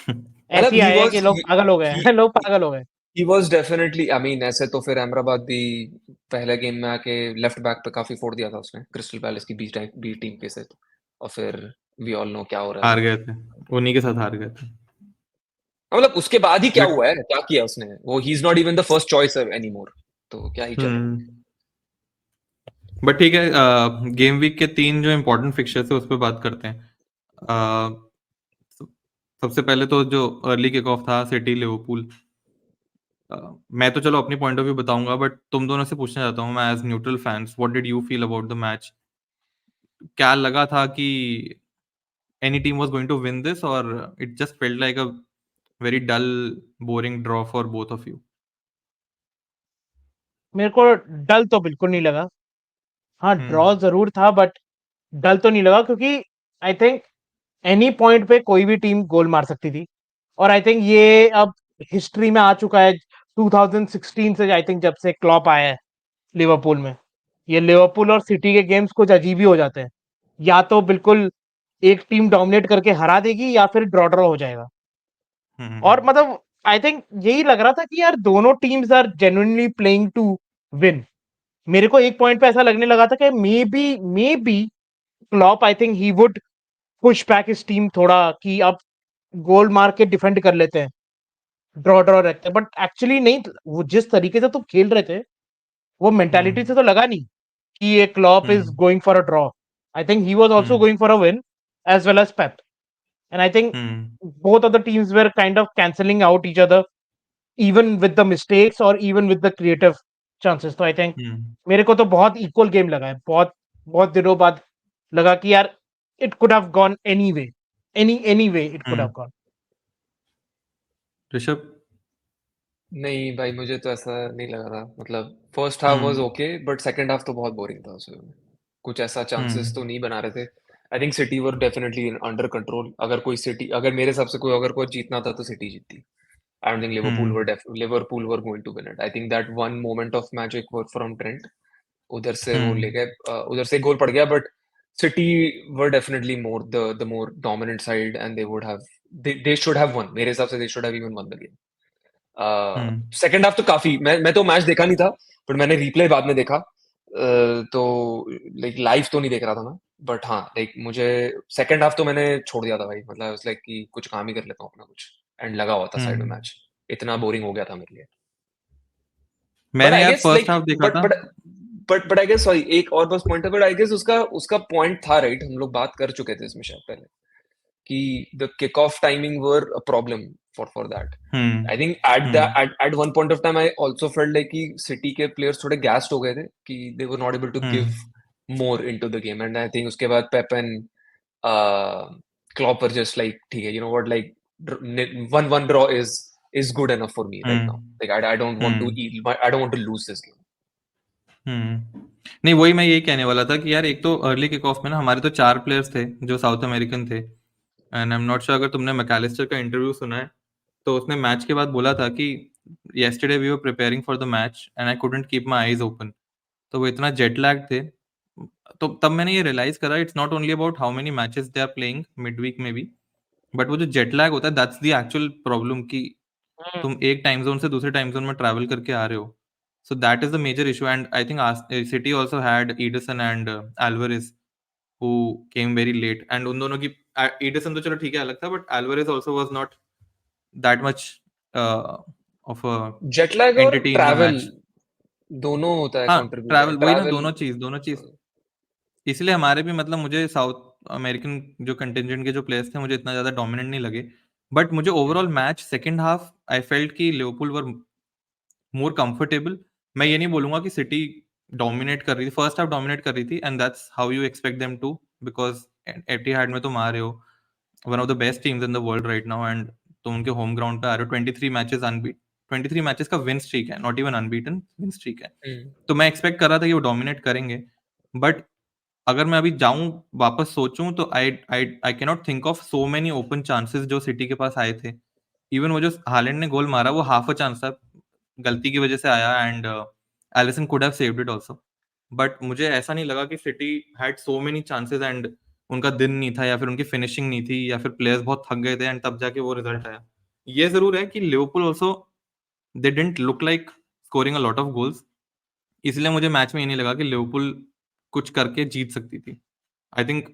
मतलब
ऐसी
ही
आया है कि
वाज
लोग पागल हो गए
ही
हैं। लोग पागल हो गए।
ही वाज डेफिनेटली, आई मीन ऐसे तो फिर अहमदाबाद भी पहले गेम में आके लेफ्ट बैक पे काफी फोड़ दिया था उसने, क्रिस्टल पैलेस की बी टीम के साथ। और फिर वी ऑल नो क्या हो रहा है
हार
अभी।
गए थे, उन्हीं के साथ हार गए थे।
मतलब उसके बाद ही क्या
बट
हुआ है, क्या किया उसने? वो ही is not even the first choice anymore. तो क्या ही चलेगा।
बट ठीक है, गेम वीक के 3 जो इम्पोर्टेंट फिक्चर्स है उस पर बात करते हैं। अ, सबसे पहले तो जो अर्ली किक ऑफ था सिटी लिवरपूल। मैं तो चलो अपनी पॉइंट ऑफ व्यू बताऊंगा, बट तुम दोनों से पूछना चाहता हूँ मैं as neutral fans, what did you feel about the match? क्या लगा था कि any team was going to win this, और it just felt like a very dull boring draw for both of you?
मेरे को डल तो बिल्कुल नहीं लगा। हाँ, ड्रॉ
हम्म।
जरूर था, बट डल तो नहीं लगा, क्योंकि आई थिंक एनी पॉइंट पे कोई भी टीम गोल मार सकती थी। और आई थिंक ये अब हिस्ट्री में आ चुका है 2016 से, आई थिंक जब से क्लॉप आया है लिवरपूल में। ये लिवरपूल और सिटी के गेम्स कुछ अजीब ही हो जाते हैं। या तो बिल्कुल एक टीम डोमिनेट करके हरा देगी, या फिर ड्रॉ ड्रॉ हो जाएगा। और
हम्म।
मतलब आई थिंक यही लग रहा था कि यार दोनों teams are genuinely playing to win. मेरे को एक पॉइंट पे ऐसा लगने लगा था कि may be Klopp, I think he would push back इस टीम थोड़ा, कि अब गोल मार के डिफेंड कर लेते हैं, ड्रॉ ड्रॉ रखते हैं। बट एक्चुअली नहीं, वो जिस तरीके से तो खेल रहे थे, वो मेंटालिटी से तो लगा नहीं कि ये Klopp is
hmm.
Going for a draw. I think he was also
hmm.
Going for a win as well as Pep. And I think
hmm.
both of the teams were kind of cancelling out each other, even with the mistakes or even with the creative chances. तो I think
हम्म।
मेरे को तो बहुत equal game लगा है। बहुत बहुत दिनों बाद लगा कि यार it could have gone any way, any way it could have
hmm.
Gone.
Rishabh?
नहीं भाई, मुझे तो ऐसा नहीं लगा था। मतलब first half was
hmm.
Okay, but second half तो बहुत बोरिंग था उसमें। कुछ ऐसा चांसेस तो
हम्म।
नहीं बना रहे थे। I think city were definitely under control. अगर मेरे हिसाब से अगर कोई जीतना था तो सिटी जीतती। I don't think
hmm.
Liverpool were going to win it. I think that one moment of magic were from Trent, उधर से वो ले
हम्म।
गए, उधर से एक गोल पड़ गया। But city were definitely more the more dominant side, and they should have one. मेरे हिसाब से they should have even one the game.
Hmm.
Second half तो काफी, मैं तो मैच देखा नहीं था, बट मैंने रिप्ले बाद में देखा। तो लाइक लाइव तो नहीं देख रहा था मैं। बट हाँ, लाइक मुझे सेकंड हाफ तो मैंने छोड़ दिया था भाई। मतलब लाइक कि कुछ काम ही कर लेता हूँ अपना कुछ, एंड लगा हुआ था साइड में
हम्म।
मैच। इतना बोरिंग हो गया था मेरे लिए। बट
मैंने
आई
यार
गेस
फर्स्ट
लाइक
हाफ देखा
बट
था।
But but I guess, sorry, एक और बस पॉइंट है। बट आई गेस उसका उसका पॉइंट था राइट। हम लोग बात कर चुके थे इसमें शायद पहले, कि the kickoff timing were a problem for that. I think at the
hmm.
at one point of time I also felt like कि City के players थोड़े gassed हो गए थे, कि they were not able to give
hmm.
more into the game. And I think उसके बाद Pep and uh, Klopp were just like, ठीक है, you know what, like one draw is good enough for me right now.
Hmm.
Like I don't want to
hmm.
I don't want to lose this game.
नहीं, वही मैं यही कहने वाला था कि यार एक तो अर्ली किक ऑफ में ना हमारे तो 4 प्लेयर्स थे जो साउथ अमेरिकन थे। And I am not sure अगर तुमने मैकलिस्टर का इंटरव्यू सुना है, तो उसने मैच के बाद बोला था कि yesterday we were preparing for the match and I couldn't keep my eyes open. तो वो इतना जेट लैग थे, तो तब मैंने ये रियलाइज करा it's not only about how many matches they are playing mid week में भी, बट वो जो जेट लैग होता है दैट्स द एक्चुअल प्रॉब्लम कि तुम एक टाइम जोन से दूसरे टाइम जोन में ट्रैवल करके आ रहे हो. So that is the major issue, and I think City also had Ederson and Alvarez who came very late, and उन दोनों की Ederson तो चलो ठीक है अलग था, but Alvarez also was not that much uh, of a
jet lag और
entity in the
travel
match.
दोनों होता है,
हाँ,
कंट्रीब्यूट
ट्रैवल वही ना,
ट्रैवल।
दोनों चीज इसलिए हमारे भी मतलब मुझे साउथ अमेरिकन जो कंटिजेंट के जो प्लेयर्स थे मुझे इतना ज्यादा डोमिनेंट नहीं लगे, बट मुझे overall match second half I felt कि लिवरपूल वर मोर कंफर्टेबल. मैं ये नहीं बोलूंगा कि सिटी डोमिनेट कर रही थी, फर्स्ट हाफ डोमिनेट कर रही थी and that's how you expect them to, because Etihad में तुम आ रहे हो, one of the best teams in the world right now, and तुम उनके होम ग्राउंड पे आ रहे हो. 23 मैचेस अनबीट 23 मैचेस का विन स्ट्रीक है, not even unbeaten, win streak है. तो मैं एक्सपेक्ट कर रहा था कि वो डोमिनेट करेंगे, बट अगर मैं अभी जाऊं वापस सोचूं तो I I I can not think of so many open chances जो सिटी के पास आए थे. इवन वो जो हालैंड ने गोल मारा वो हाफ अ चांस था, गलती की वजह से आया, and Alisson could have saved it also. But मुझे ऐसा नहीं लगा कि City had so many chances and उनका दिन नहीं था या फिर उनकी फिनिशिंग नहीं थी या फिर प्लेयर्स बहुत थक गए थे एंड तब जाके वो रिजल्ट आया. ये जरूर है कि Liverpool also they didn't look like scoring a lot of goals, इसलिए मुझे मैच में ये नहीं लगा कि लिवरपूल कुछ करके जीत सकती थी. I think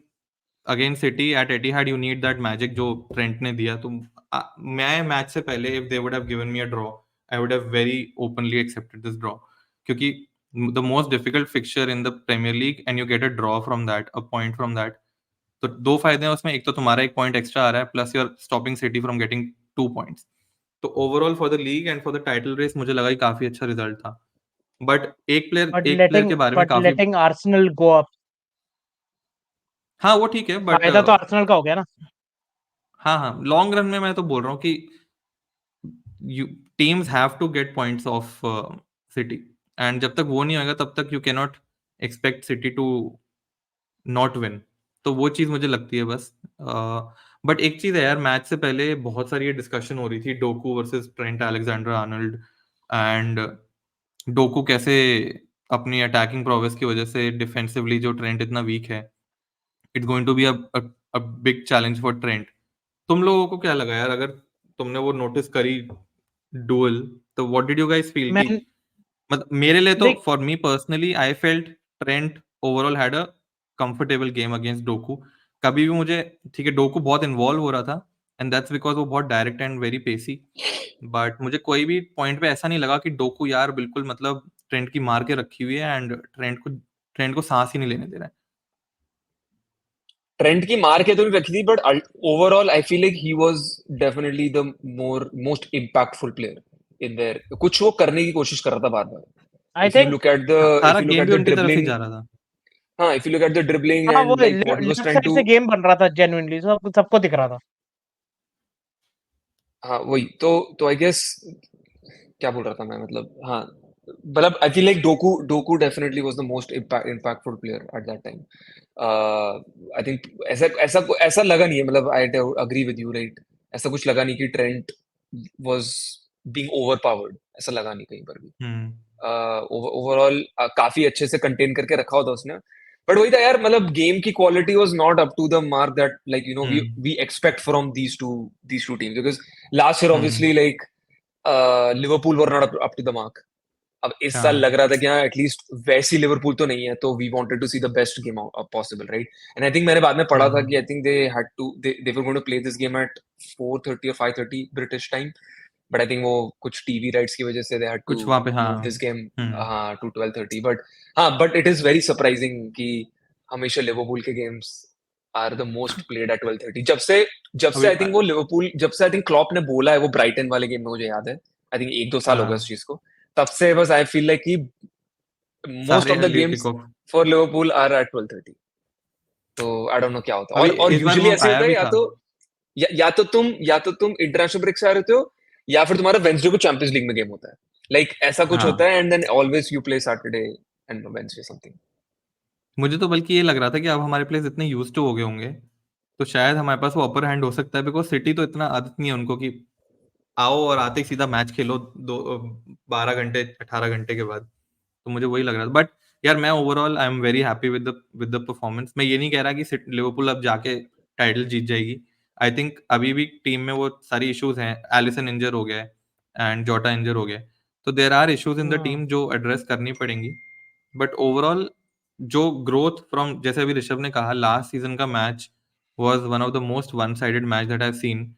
against City at Etihad you need that magic जो ट्रेंट ने दिया. तो मैं मैच से पहले if they would have given me a draw I would have very openly accepted this draw, क्योंकि the most difficult fixture in the Premier League and you get a draw from that, a point from that. तो दो फायदे हैं उसमें, एक तो तुम्हारा एक पॉइंट एक्स्ट्रा आ रहा है plus you are stopping City from getting 2 points. तो overall for the league and for the title race मुझे लगा कि काफी अच्छा रिजल्ट था. बट एक प्लेयर के बारे में
बट
काफी,
लेटिंग आर्सेनल गो अप,
हाँ वो ठीक है, बट
फायदा तो आर्सेनल का हो गया ना.
हाँ हाँ लॉन्ग रन में मैं तो बोल रहा हूँ कि you teams have to get points off City, and जब तक वो नहीं होगा तब तक you can not expect City to not win. तो वो चीज मुझे लगती है बस. बट एक चीज है यार, मैच से पहले बहुत सारी ये डिस्कशन हो रही थी Docu versus Trent Alexander Arnold, and Docu कैसे अपनी अटैकिंग प्रोग्रेस की वजह से डिफेंसिवली जो ट्रेंट इतना वीक है, it's going to be a big challenge for Trent. तुम लोगों को क्या लगा यार, अगर तुमने वो नोटिस करी डुअल, तो what did you guys feel कि,
मैन
मतलब मेरे लिए तो
देख
for me personally I felt Trent overall had a comfortable game against Docu. कभी भी मुझे, ठीक है डोकू बहुत इन्वॉल्व हो रहा था एंड दैट्स बिकॉज वो बहुत direct and very Pesi, but मुझे कोई भी पॉइंट पे ऐसा नहीं लगा कि डोकू यार बिल्कुल मतलब ट्रेंट की मार के रखी हुई है एंड ट्रेंट को सांस ही नहीं लेने दे रहा है.
ट्रेंट की मार के तो नहीं रखी थी, but overall I feel like he was definitely the most impactful player in there. कुछ वो करने की कोशिश कर रहा था बार बार.
I
if you
think
look at the
सारा
if you look
game
at
भी
द
उनकी तरफ ही
ड्रिबलिंग,
जा रहा था.
हाँ, if you look at the dribbling
हाँ, वो
and like what he was
left
trying
side
to,
से गेम बन रहा था जेन्युइनली, सबको दिख रहा था.
हाँ वही तो आई गेस क्या बोल रहा था मैं, मतलब हाँ, मतलब I feel like Docu Docu definitely was the most impactful player at that time. I think ऐसा ऐसा ऐसा लगा नहीं है, मतलब I agree with you right. ऐसा कुछ लगा नहीं कि ट्रेंट वाज बीइंग ओवरपावर्ड, ऐसा लगा नहीं कहीं पर भी.
हम्म.
ओवरऑल काफी अच्छे से कंटेन करके रखा होता उसने. बट वही था यार, मतलब गेम की quality was not up to the mark that like you know
hmm.
We expect from these two teams, because last year
hmm.
Obviously like Liverpool were not up to the mark. अब इस साल
हाँ.
लग रहा था कि हाँ at least वैसी लिवरपूल तो नहीं है, तो we wanted to see the best game possible right. And I think मैंने बाद में पढ़ा था
हम्म.
कि I think they were going to play this game at 4:30 और 5:30 British time. But I think वो कुछ टीवी राइट्स की वजह से दे हैड टू
कुछ वहां पे, हाँ.
Move this game
hmm.
हाँ टू 12:30. बट हाँ, but it is very surprising कि हमेशा लिवरपूल के games are the most played at 12:30. जब से
अभी
आई थिंक वो लिवरपूल, जब से आई थिंक क्लॉप ने बोला है वो ब्राइटन वाले गेम में, मुझे याद है आई थिंक 1-2 साल हो गए उस
हाँ,
चीज को. तब से बस आई फील लाइक कि मोस्ट
सारे
of the
early
games
kick off.
For Liverpool are at 12:30. तो आई डोंट नो क्या होता है.
अभी
और
इस बार
यूजुअली
वो
ऐसे
आया
होता है,
भी था.
या तो तुम इंटरनेशनल ब्रेक से आ रहे हो, या फिर तुम्हारा वेंसडे को चैंपियंस लीग में गेम होता है. लाइक ऐसा कुछ होता
हाँ,
है, and then always you play Saturday and Wednesday something.
मुझे तो बल्कि ये लग रहा था कि अब हमारे प्लेयर्स इतने यूज टू हो गए होंगे तो शायद हमारे पास वो अपर हैंड हो सकता है, बिकॉज सिटी तो इतना आदत नहीं है उनको कि आओ और आते ही सीधा मैच खेलो 12 घंटे 18 घंटे के बाद। तो मुझे वही लग रहा था, बट यार मैं overall I am very happy with the performance. मैं ये नहीं कह रहा कि लिवरपूल अब जाके टाइटल जीत जाएगी। आई थिंक अभी भी टीम में वो सारी इश्यूज हैं, एलिसन इंजर हो गया है एंड जोटा इंजर हो गया है, तो there are issues in the
hmm
team जो एड्रेस करनी पड़ेंगी। बट ओवरऑल जो ग्रोथ फ्रॉम, जैसे अभी ऋषभ ने कहा, लास्ट सीजन का match was one of the most one sided match that I have seen,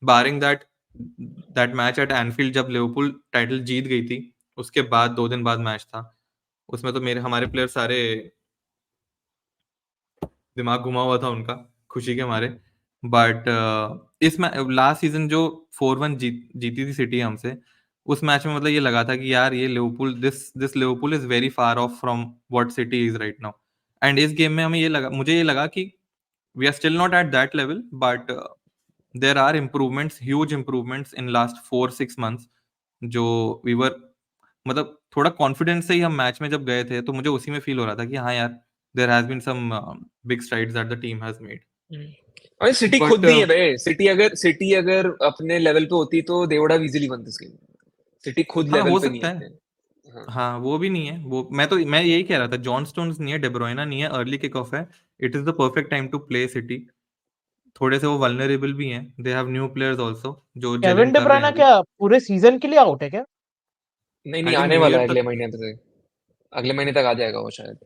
barring that match at Anfield जब लिवरपूल टाइटल जीत गई थी, उसके बाद 2 दिन बाद मैच था, उसमें तो मेरे हमारे प्लेयर सारे दिमाग घुमा हुआ था उनका खुशी के मारे। बट इस लास्ट सीजन जो 4-1 जीती थी सिटी हमसे, उस मैच में मतलब ये लगा था कि यार ये Liverpool, this Liverpool is very far off from what City is right now. And इस गेम में हमें ये लगा, मुझे ये लगा कि we are still not at that level, but there are improvements, huge improvements in last 4-6 months, जो वी वर, मतलब थोड़ा कॉन्फिडेंस से ही हम मैच में जब गए थे, तो मुझे उसी में फील हो रहा था कि हाँ यार, there has been some big strides that the team has made.
और सिटी खुद
बट
नहीं है भाई। सिटी अगर अपने लेवल पे होती तो they would have easily one this game. City खुद
हाँ,
लेवल
हो
पे नहीं है
सकता है।
अपने। हाँ
हाँ, वो भी नहीं है, वो मैं यही कह रहा था, जॉन स्टोन्स नहीं है, डेब्रोइना नहीं है, अर्ली किक ऑफ है, it is the perfect time to play City. थोड़े से वो वल्नरेबल भी हैं, they have new players also जो जेल
केविन
इन
डी
कर रहे हैं
ब्रुयने
अभी।
क्या पूरे सीजन के लिए आउट है क्या?
नहीं नहीं,
आई थिंक
आने
न्यू
वाला
ईयर
है अगले
तक।
महीने से। अगले महीने तक आ जाएगा वो शायद।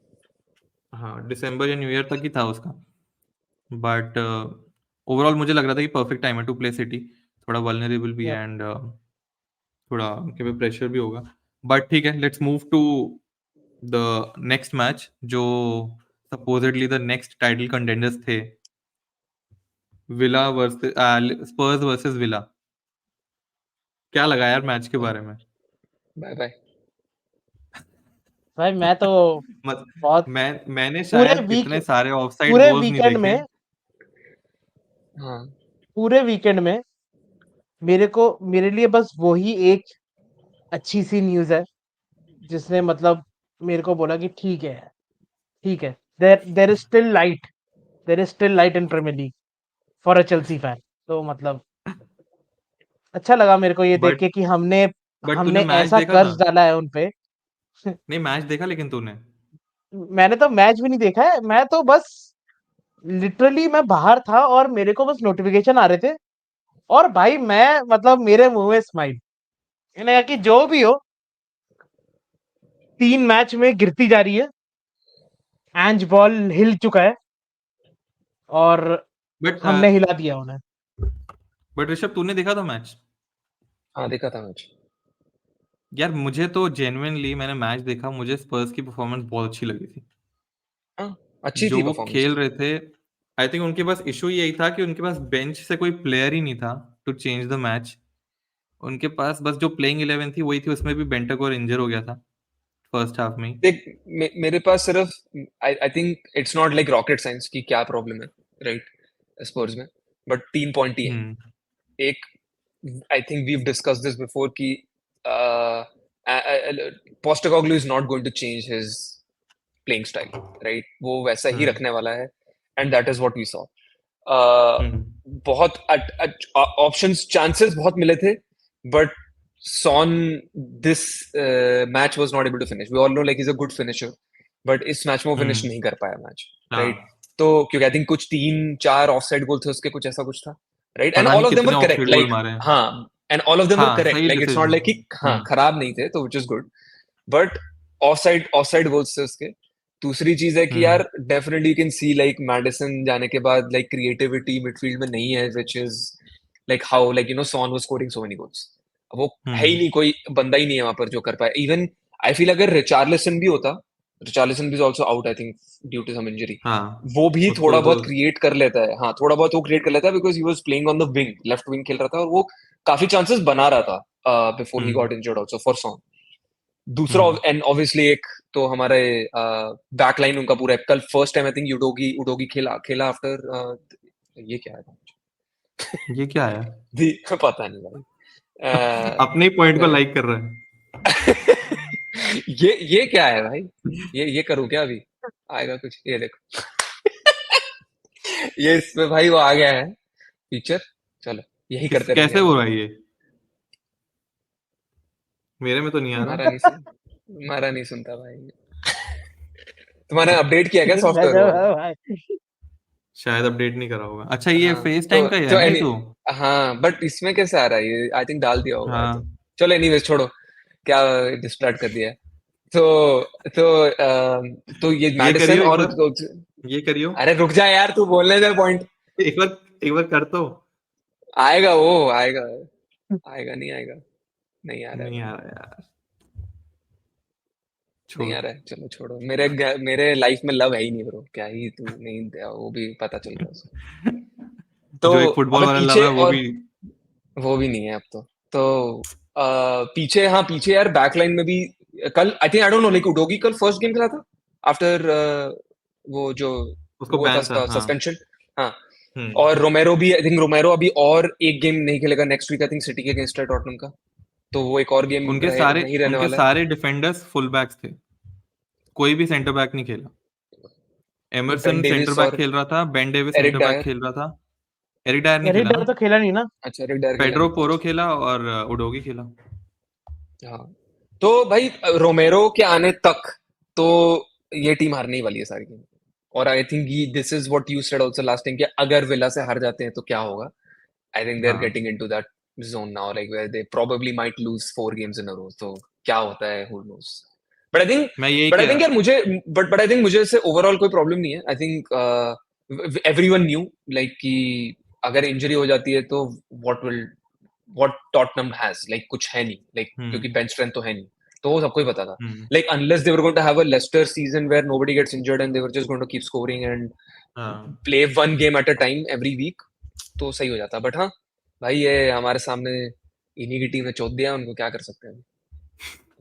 हाँ, दिसंबर या न्यू ईयर तक ही था उसका। बट ओवरऑल मुझे लग रहा था कि परफेक्ट टाइम है टू प्ले सिटी, थोड़ा वल्नरेबल भी
या
है एंड थोड़ा उनके पे प्रेशर भी होगा। बट ठीक है, let's move to the next match जो supposedly the next title contenders थे, Villa versus Spurs versus Villa. क्या लगा यार मैच के बारे में?
Bye bye.
भाई मैं तो
मत
बहुत
मैंने
पूरे
शायद
वीक
इतने सारे ऑफसाइड
पूरे
गोल्स नहीं
वीकेंड
देखे।
में
हाँ
पूरे वीकेंड में मेरे लिए बस वही एक अच्छी सी न्यूज़ है जिसने मतलब मेरे को बोला कि ठीक है, there is still light, there is still light in Premier League for a Chelsea fan. तो मतलब अच्छा लगा मेरे को ये देख
बट
के कि हमने
तूने
हमने
मैच
ऐसा
देखा था?
कर्ज डाला है उन पे।
नहीं, मैच देखा लेकिन तूने?
मैंने तो मैच भी नहीं देखा है, मैं तो बस लिटरली मैं बाहर था और मेरे को बस नोटिफिकेशन आ रहे थे और भाई मैं मतलब मेरे मुंह में स्माइल। मैंने कहा कि जो भी हो 3 मैच में गिरती जा रही है, एंज बॉल हिल चुका है और
बट
हमने हिला दिया उन्हें।
ऋषभ, तूने देखा था मैच?
हाँ, देखा था मैच।
यार मुझे तो जेन्युइनली, मैंने मैच देखा, मुझे स्पर्स की परफॉर्मेंस बहुत अच्छी लगी थी।
हाँ, अच्छी
जो
थी
वो
परफॉर्मेंस
खेल
तो।
रहे थे, आई थिंक उनके पास इशू यही था कि उनके पास बेंच से कोई प्लेयर ही नहीं था टू चेंज द मैच। उनके पास बस जो प्लेइंग 11 थी वही थी, उसमें भी बेंटक और इंजर हो गया था फर्स्ट हाफ में ही।
देख, मेरे पास सिर्फ आई think it's not like rocket science की क्या प्रॉब्लम है, राइट, स्पर्स में। बट 3 पॉइंट ही है।
हम्म।
एक, I think we have discussed this before कि Postecoglou is not going to change his playing style, right, वो वैसा ही
हम्म।
रखने वाला है। And that is what we saw.
Hmm.
बहुत ऑप्शंस, चांसेस बहुत मिले थे, but Son this match was not able to finish. We all know like he's a good finisher, but इस मैच में वो फिनिश
हम्म।
नहीं कर पाया मैच, राइट।
हाँ,
तो क्योंकि आई थिंक कुछ 3-4 ऑफसाइड गोल थे उसके, कुछ ऐसा कुछ था, राइट। एंड
पता
ऑल
नहीं
ऑफ देम वर
कितने
करेक्ट,
ऑफसाइड गोल
लाइक,
मारे हैं।
हाँ, and all of them were
हाँ,
करेक्ट,
सही
like it's not
decision.
Like कि हाँ खराब नहीं थे, तो which is good. But offside offside goals थे उसके। दूसरी चीज है कि
हम्म।
यार definitely you can see like Madison जाने के बाद लाइक क्रिएटिविटी मिडफील्ड में नहीं है, which is like how like Son was scoring so many goals. वो है ही
हम्म।
नहीं, कोई बंदा ही नहीं है वहां पर जो कर पाए। इवन आई फील अगर रिचार्लिसन भी होता, रिचार्लिसन भी also out I think due to some injury,
हाँ,
वो भी
उसको
थोड़ा
तो।
बहुत क्रिएट कर लेता है। हाँ, थोड़ा बहुत वो क्रिएट कर लेता है because he was playing on the wing, left wing खेल रहा था, और वो काफी चांसेस बना रहा था बिफोर ही
हम्म।
Got injured also for Son. दूसरा,
हम्म।
एंड ऑब्वियसली एक तो हमारे बैक लाइन उनका पूरा कल फर्स्ट टाइम आई थिंक उडोगी उडोगी खेला खेला आफ्टर, ये क्या है
ये क्या है?
दी पता नहीं भाई।
अपने ही पॉइंट को लाइक कर रहा है।
ये क्या है भाई? ये करूँ क्या अभी? आएगा कुछ, ये देखो। ये इसमें भाई वो आ गया है फीचर। चलो यही करते रहेंगे
कैसे
अब।
हो रहा है ये? मेरे में तो नहीं आ रहा।
हमारा नहीं सुनता भाई। तुम्हारा अपडेट किया क्या सॉफ्टवेयर
गजब
वो?
है भाई।
शायद अपडेट नहीं करा होगा। अच्छा ये
हाँ
फेस टाइम का ही है ना
एनी
इशू?
हाँ बट इसमें कैसे आ रहा है ये? आई थिंक डाल दिया होगा तो।
हाँ
चलो एनीवेज छोड़ो, क्या डिस्ट्रैक्ट कर दिया है। तो तो ये
ये
मैडिसन
करियो एक
और
बार, ये करियो
अरे रुक जा यार, तू बोलने दे पॉइंट।
एक बार, एक बार कर तो।
आएगा वो आएगा। आएगा नहीं आएगा? नहीं आ रहा है
नहीं आ
भाई।
रहा यार,
नहीं
छोड़।
आ रहा है, चलो छोड़ो। मेरे लाइफ में लव है ही नहीं ब्रो, क्या ही तू नहीं दिया, वो भी पता चल रहा है उसको। तो
जो एक फुटबॉल
अबे
वाला लव
पीछे
है वो
और
भी।
वो भी नहीं है अब तो पीछे, हाँ पीछे यार बैकलाइन में भी कल I think, I don't know, like उडोगी कल फर्स्ट गेम खेला था आफ्टर वो जो
उसको
हुआ था
बैन था
उसका
हाँ।
सस्पेंशन। हाँ
हम्म।
और रोमेरो भी, आई थिंक रोमेरो अभी और एक गेम नहीं खेलेगा next week, I think City के अगेंस्ट है टॉटनहम का। तो वो एक और गेम नहीं रहने
उनके
वाला है।
सारे डिफेंडर्स फुल बैक्स थे, कोई भी सेंटर बैक नहीं खेला।
Ben
Emerson centre
Davies
back
और
खेल रहा था, Ben Davies
Eric
centre back
Dier.
खेल रहा था। एरिक डायर नहीं
एरिक
खेला
डायर
ना।
तो खेला नहीं ना।
अच्छा एरिक डायर खेला
पेड्रो
नहीं था,
पोरो
अच्छा।
खेला और उडोगी खेला।
हाँ तो भाई रोमेरो के आने तक तो ये टीम हारने ही वाली है सारी गेम। और I think this is what you said also last time, कि अगर विला से हार जाते हैं तो क्या होगा। आई थिंक दे आर
हाँ
getting into that zone now, like where they probably might lose 4 games in a row. तो क्या होता है, who knows. But I think
मैं यही
बट आई
कह।
थिंक यार मुझे बट आई थिंक मुझे इससे ओवरऑल कोई प्रॉब्लम नहीं है। I think everyone new like कि अगर इंजरी हो जाती है तो what will what Tottenham has, like कुछ है नहीं, लाइक क्योंकि
हम्म।
बेंच स्ट्रेंथ तो है नहीं। तो वो सबको ही पता था,
हम्म।
Like unless they were going to have a Leicester season where nobody gets injured and they were just going to keep scoring and
हाँ
play one game at a time every week, तो सही हो जाता। But हाँ भाई, ये हमारे सामने इन्हीं की टीम ने चोट दिया, उनको क्या कर सकते हैं।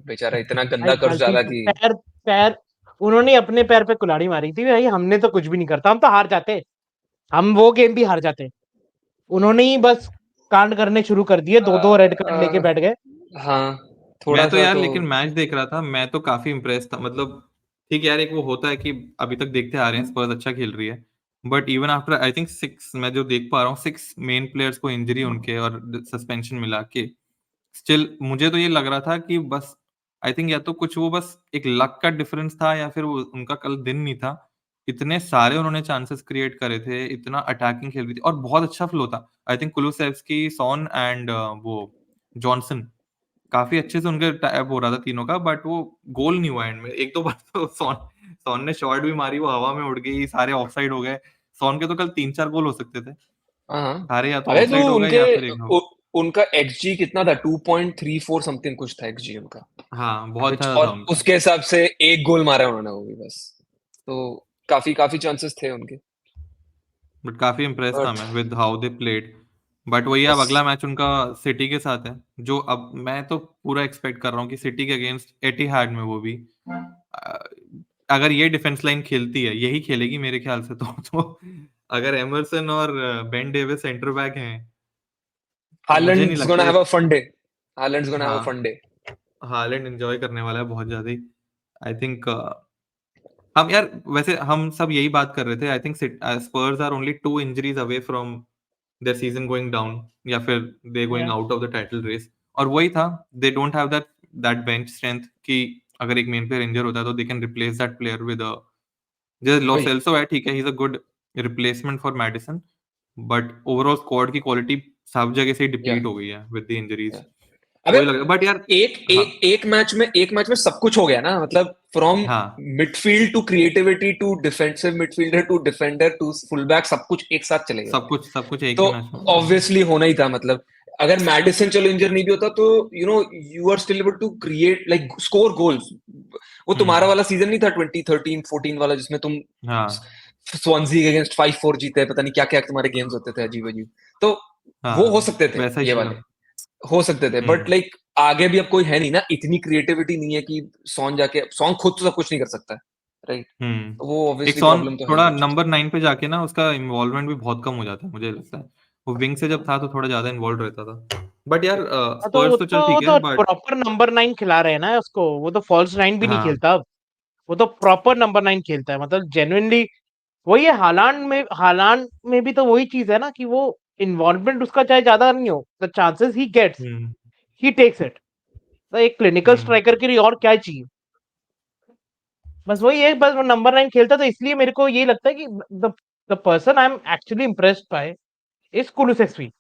बेचारा इतना
भाई
गंदा कर्ज
गलती
डाला
से
कि
पैर पैर उन्होंने अपने पैर पे कुल्हाड़ी मारी थी भाई। हमने तो कुछ भी नहीं करता, हम तो हार जाते। हम वो गेम भी हार जाते। उन्होंने ही बस कांड करने शुरू कर दिए, दो दो रेड कार्ड लेके बैठ गए।
हाँ
मैं
थोड़ा
तो
सा
यार
तो
लेकिन मैच देख रहा था, मैं तो काफी इम्प्रेस था। मतलब ठीक है यार, एक वो होता है कि अभी तक देखते आ रहे हैं स्पर्स अच्छा खेल रही है, but even after I think 6, मैं जो देख पा रहा हूँ 6 मेन प्लेयर्स को इंजरी उनके और सस्पेंशन मिला के, स्टिल मुझे तो ये लग रहा था कि बस आई थिंक या तो कुछ वो बस एक लक का डिफरेंस था या फिर वो उनका कल दिन नहीं था। इतने सारे उन्होंने चांसेस क्रिएट करे थे, इतना अटैकिंग खेल रही थी और बहुत अच्छा फ्लो था। I think Kulusevski, Son and वो जॉनसन, काफी अच्छे से उनके टैप हो रहा था तीनों का, बट वो गोल नहीं हुआ एंड में। एक दो बार तो सोन सोन ने शॉट भी मारी, वो हवा में उड़ गई, सारे ऑफसाइड हो गए। सोन के तो कल 3-4 गोल हो सकते थे,
हाँ।
सारे या तो
अबे तू
ऑफसाइड हो गए
उनके
या फिर एक हो।
उनका एक्सजी कितना था? 2.34 समथिंग कुछ था एक्सजी उनका।
हाँ बहुत
विच
अच्छा
और
था उनका,
उसके हिसाब से एक गोल मारा है उन्होंने, वो भी बस। तो काफी काफी चांसेस थे उनके।
बट काफी इम्प्रेस था
बट
मैं with how they played. But वही, अब
बस
अगला मैच उनका सिटी के साथ है, जो अब मैं तो पूरा एक्सपेक्ट कर रहा हूँ कि सिटी के अगेंस्ट एटिहाड में वो भी अ, अगर ये डिफेंस लाइन खेलती है, यही खेलेगी मेरे ख्याल से तो अगर एमरसन और बेन डेविस सेंटर बैक हैं तो मुझे नहीं
हालैंड्स
लगता
गोना
ये।
Have a fun day. Haaland's gonna have a
हाँ
फन डे।
हालैंड एंजॉय करने वाला है बहुत ज्यादा ही, आई थिंक। हम यार वैसे हम सब यही बात कर रहे थे, I think Spurs are only 2 injuries away from their season going down, या फिर they going
Yeah.
Out of the title race. और वही था, they don't have that that bench strength कि अगर एक मेन प्लेयर इंजर होता है तो they can replace that player with a, जैसे लो
वही
सेल्सो है, ठीक है, he is a good replacement for Madison, but overall squad की क्वालिटी सब जगह से
या
डिप्लीट हो गई है विद द इंजरीज।
या अबे
वही लग रहा है बट यार। हाँ
एक मैच में सब कुछ हो गया ना, मतलब फ्रॉम
हाँ।
Midfield to creativity to defensive midfielder to defender to full back, सब कुछ एक साथ चले गए।
सब कुछ एक
तो
ही मैच में हो गया।
ऑब्वियसली होना ही था, मतलब अगर मैडिसन चलो इंजर नहीं भी होता तो you are still able to create like score goals. वो तुम्हारा
हम्म।
वाला सीजन नहीं था 2013-14 वाला, जिसमें तुम
हाँ
स्वानजी के अगेंस्ट 5-4 जीते, पता नहीं क्या क्या तुम्हारे गेम्स होते थे अजीब अजीब। तो वो हो
हाँ
सकते थे,
वैसा ही
ये
सीन।
वाले हो सकते थे, बट
हम्म।
लाइक आगे भी अब कोई है नहीं ना, इतनी क्रिएटिविटी नहीं है कि सॉन खुद तो सब कुछ नहीं कर सकता है, राइट। वो
एक
ऑब्वियसली
सॉन
प्रॉब्लम तो है ही
थोड़ा
उस चीज
नंबर 9 पे जाके ना उसका इन्वॉल्वमेंट भी बहुत कम हो जाता है, मुझे लगता है। वो विंग से जब था तो थोड़ा ज्यादा इन्वॉल्व रहता था, बट यार
हाँ, तो
स्पर्स तो चल
वो
ठीक है
तो
बट।
प्रॉपर नंबर 9 खिला रहे हैं ना उसको। वो तो फॉल्स 9 भी नहीं
हाँ।
खेलता अब। वो तो प्रॉपर नंबर 9 खेलता है, मतलब जेन्युइनली। वही है, हालांड में भी तो वही चीज है ना कि वो इन्वॉल्वमेंट उसका चाहे ज्यादा नहीं हो, the chances he gets,
hmm.
He takes it. तो एक क्लिनिकल स्ट्राइकर के लिए और क्या चाहिए? बस वही है, बस वो नंबर 9 खेलता, तो इसलिए मेरे को ये लगता है कि the person I am actually impressed by is Kulusevski.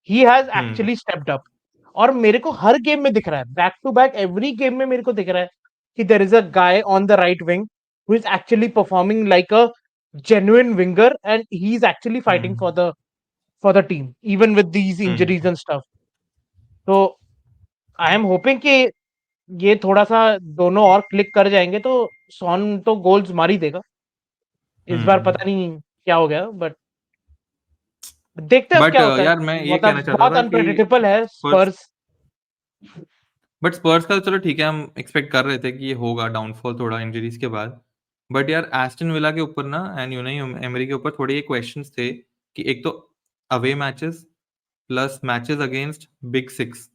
He has actually stepped up, और मेरे को हर गेम में दिख रहा है, back to back every game में मेरे को दिख रहा है कि there is a guy on the right wing who is actually performing like a genuine winger, and he's actually fighting for the team even with these injuries and stuff. तो I am hoping कि ये थोड़ा सा दोनों और click कर जाएंगे तो सॉन तो गोल्स मार ही देगा। इस बार पता नहीं क्या हो गया, बट देखते हैं अब
बट
क्या होता है।
यार मैं ये कहना
मतलब
चाहता
बहुत
था कि
अनप्रेडिक्टेबल है
स्पर्स
स्पर्स।
बट स्पर्स का तो चलो ठीक है, हम एक्सपेक्ट कर रहे थे कि ये होगा डाउनफॉल थोड़ा इंजरीज के बाद। बट यार एस्टन विला के ऊपर ना एंड यूनाई एमरी के ऊपर थोड़े ये क्वेश्चंस थे कि एक तो away matches plus matches against big six,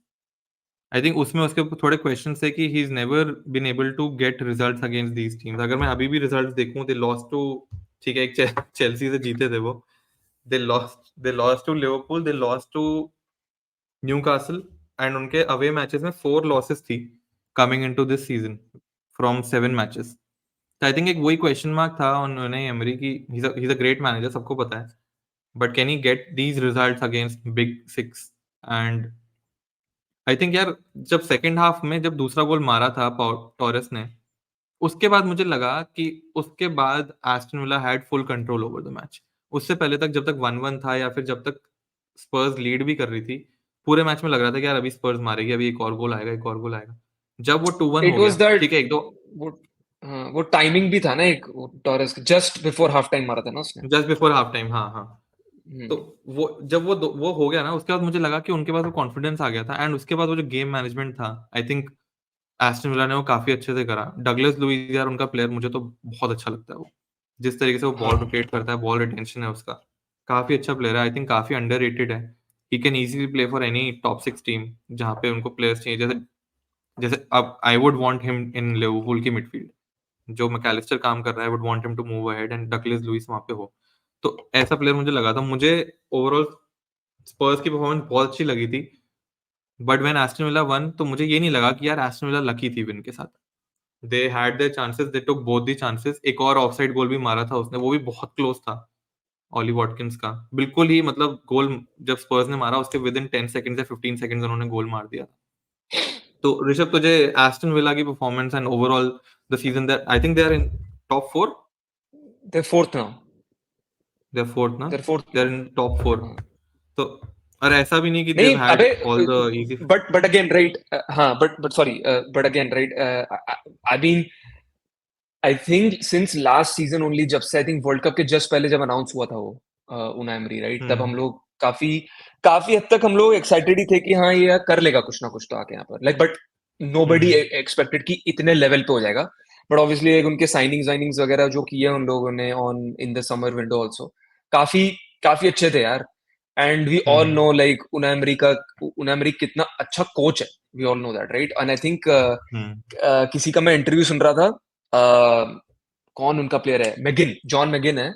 I think उसमें उसके ऊपर थोड़े क्वेश्चन थे कि he is never been able to get results against these teams. अगर मैं अभी भी रिजल्ट्स देखूं, दे लॉस्ट टू, ठीक है, एक चेल्सी से जीते थे वो, they lost to Liverpool, they lost to Newcastle, and उनके अवे मैचेस में 4 लॉसेस थी coming into this season from 7 matches. तो आई थिंक एक वही क्वेश्चन मार्क था ऑन उन्हें एमरी की, he is a great manager, सबको पता है, but can he get these results against big six? And I think यार जब सेकंड हाफ में जब दूसरा गोल मारा था टोरेस ने, उसके बाद मुझे लगा कि उसके बाद Aston villa had full control over the match. उससे पहले तक जब तक 1-1 था या फिर जब तक स्पर्स लीड भी कर रही थी, पूरे मैच में लग रहा था कि यार अभी स्पर्स मारेगी, अभी एक और गोल आएगा, एक और गोल आएगा। जब वो 2-1
इट
हो
वाज
गया,
दैट
ठीक है, एक दो
वो वो टाइमिंग भी था ना, एक taurus just before half time मारा था ना उसने।
जस्ट बिफोर हाफ टाइम, हाँ हाँ। तो
हम्म
वो जब वो हो गया ना, उसके बाद मुझे लगा कि उनके पास वो कॉन्फिडेंस आ गया था, एंड उसके बाद वो जो गेम मैनेजमेंट था, आई थिंक एस्टन विला ने वो काफी अच्छे से करा। डगलस लुइस यार उनका प्लेयर मुझे तो बहुत अच्छा लगता है। वो जिस तरीके से वो बॉल
हाँ
रोटेट करता है, बॉल रिटेंशन है उसका, काफी अच्छा प्लेयर है। आई थिंक काफी अंडररेटेड है। He can easily play for any top 6 team जहाँ पे उनको प्लेयर्स चाहिए। जैसे जैसे अब I would want him in Liverpool की मिडफील्ड, जो मैकलिस्टर काम कर रहा है, would want him to move ahead and Douglas Luiz वहां पे हो। तो ऐसा प्लेयर मुझे लगा था। मुझे ओवरऑल स्पर्स की परफॉर्मेंस बहुत अच्छी लगी थी, but when Aston villa one, तो मुझे ये नहीं लगा कि यार एस्टन विला लकी थी विन के साथ। They had there chances, they took both the chances. एक और ऑफसाइड गोल भी मारा था उसने, वो भी बहुत क्लोज था, ऑली वॉटकिंस का, बिल्कुल ही मतलब गोल जब स्पर्स ने मारा उसके विद इन 10 सेकंड्स या 15 सेकंड्स उन्होंने गोल मार दिया। तो ऋषभ, तुझे एस्टन विला की performance and overall the season, that I think they are in top 4,
they fourth now,
they are fourth ना,
they fourth
they are in top 4।
Now.
तो और ऐसा भी नहीं कि दे
नहीं
हैड
अबे,
all the easy.
But again right, हाँ but sorry, but again right, I mean I think since last season only, जब से आई थिंक वर्ल्ड कप के जस्ट पहले जब अनाउंस हुआ था वो उनाई एमरी, राइट, तब हम लोग काफी काफी हद तक हम लोग एक्साइटेड ही थे कि हाँ ये कर लेगा कुछ ना कुछ तो आके यहाँ पर, लाइक, बट नोबडी एक्सपेक्टेड कि इतने लेवल पे हो जाएगा। बट ऑब्वियसली एक उनके साइनिंग्स वगैरह जो किए उन लोगों ने on in the summer window also, काफी काफी अच्छे थे यार। And we all know like Unai Emery कितना अच्छा कोच है, we all know that, right. And I think किसी का मैं इंटरव्यू सुन रहा था, कौन उनका प्लेयर है, मैगिन, जॉन मैगिन है।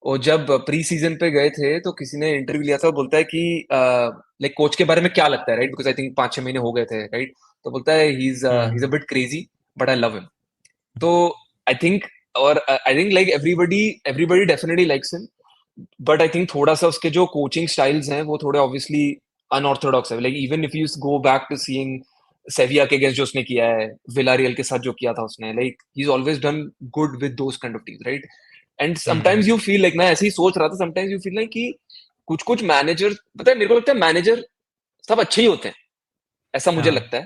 और जब प्री सीजन पे गए थे तो किसी ने इंटरव्यू लिया था, वो बोलता है कि लाइक कोच के बारे में क्या लगता है, राइट, बिकॉज आई थिंक 5-6 महीने हो गए थे, राइट। तो बोलता है he is a bit crazy but I love him. तो आई थिंक, और I think like everybody everybody definitely likes him, but I think थोड़ा सा उसके जो कोचिंग स्टाइल्स हैं वो थोड़े ऑब्वियसली अनऑर्थोडॉक्स है। Like even if you go back to seeing Sevilla के अगेंस्ट जो उसने किया है, विलारियल के साथ जो किया था उसने, like he is always done good with those kind of teams, right. And sometimes you feel like, मैं ऐसे ही सोच रहा था, समटाइम्स यू फील लाइक कि कुछ कुछ मैनेजर, पता है मेरे को लगता है मैनेजर सब अच्छे ही होते हैं, ऐसा मुझे लगता है।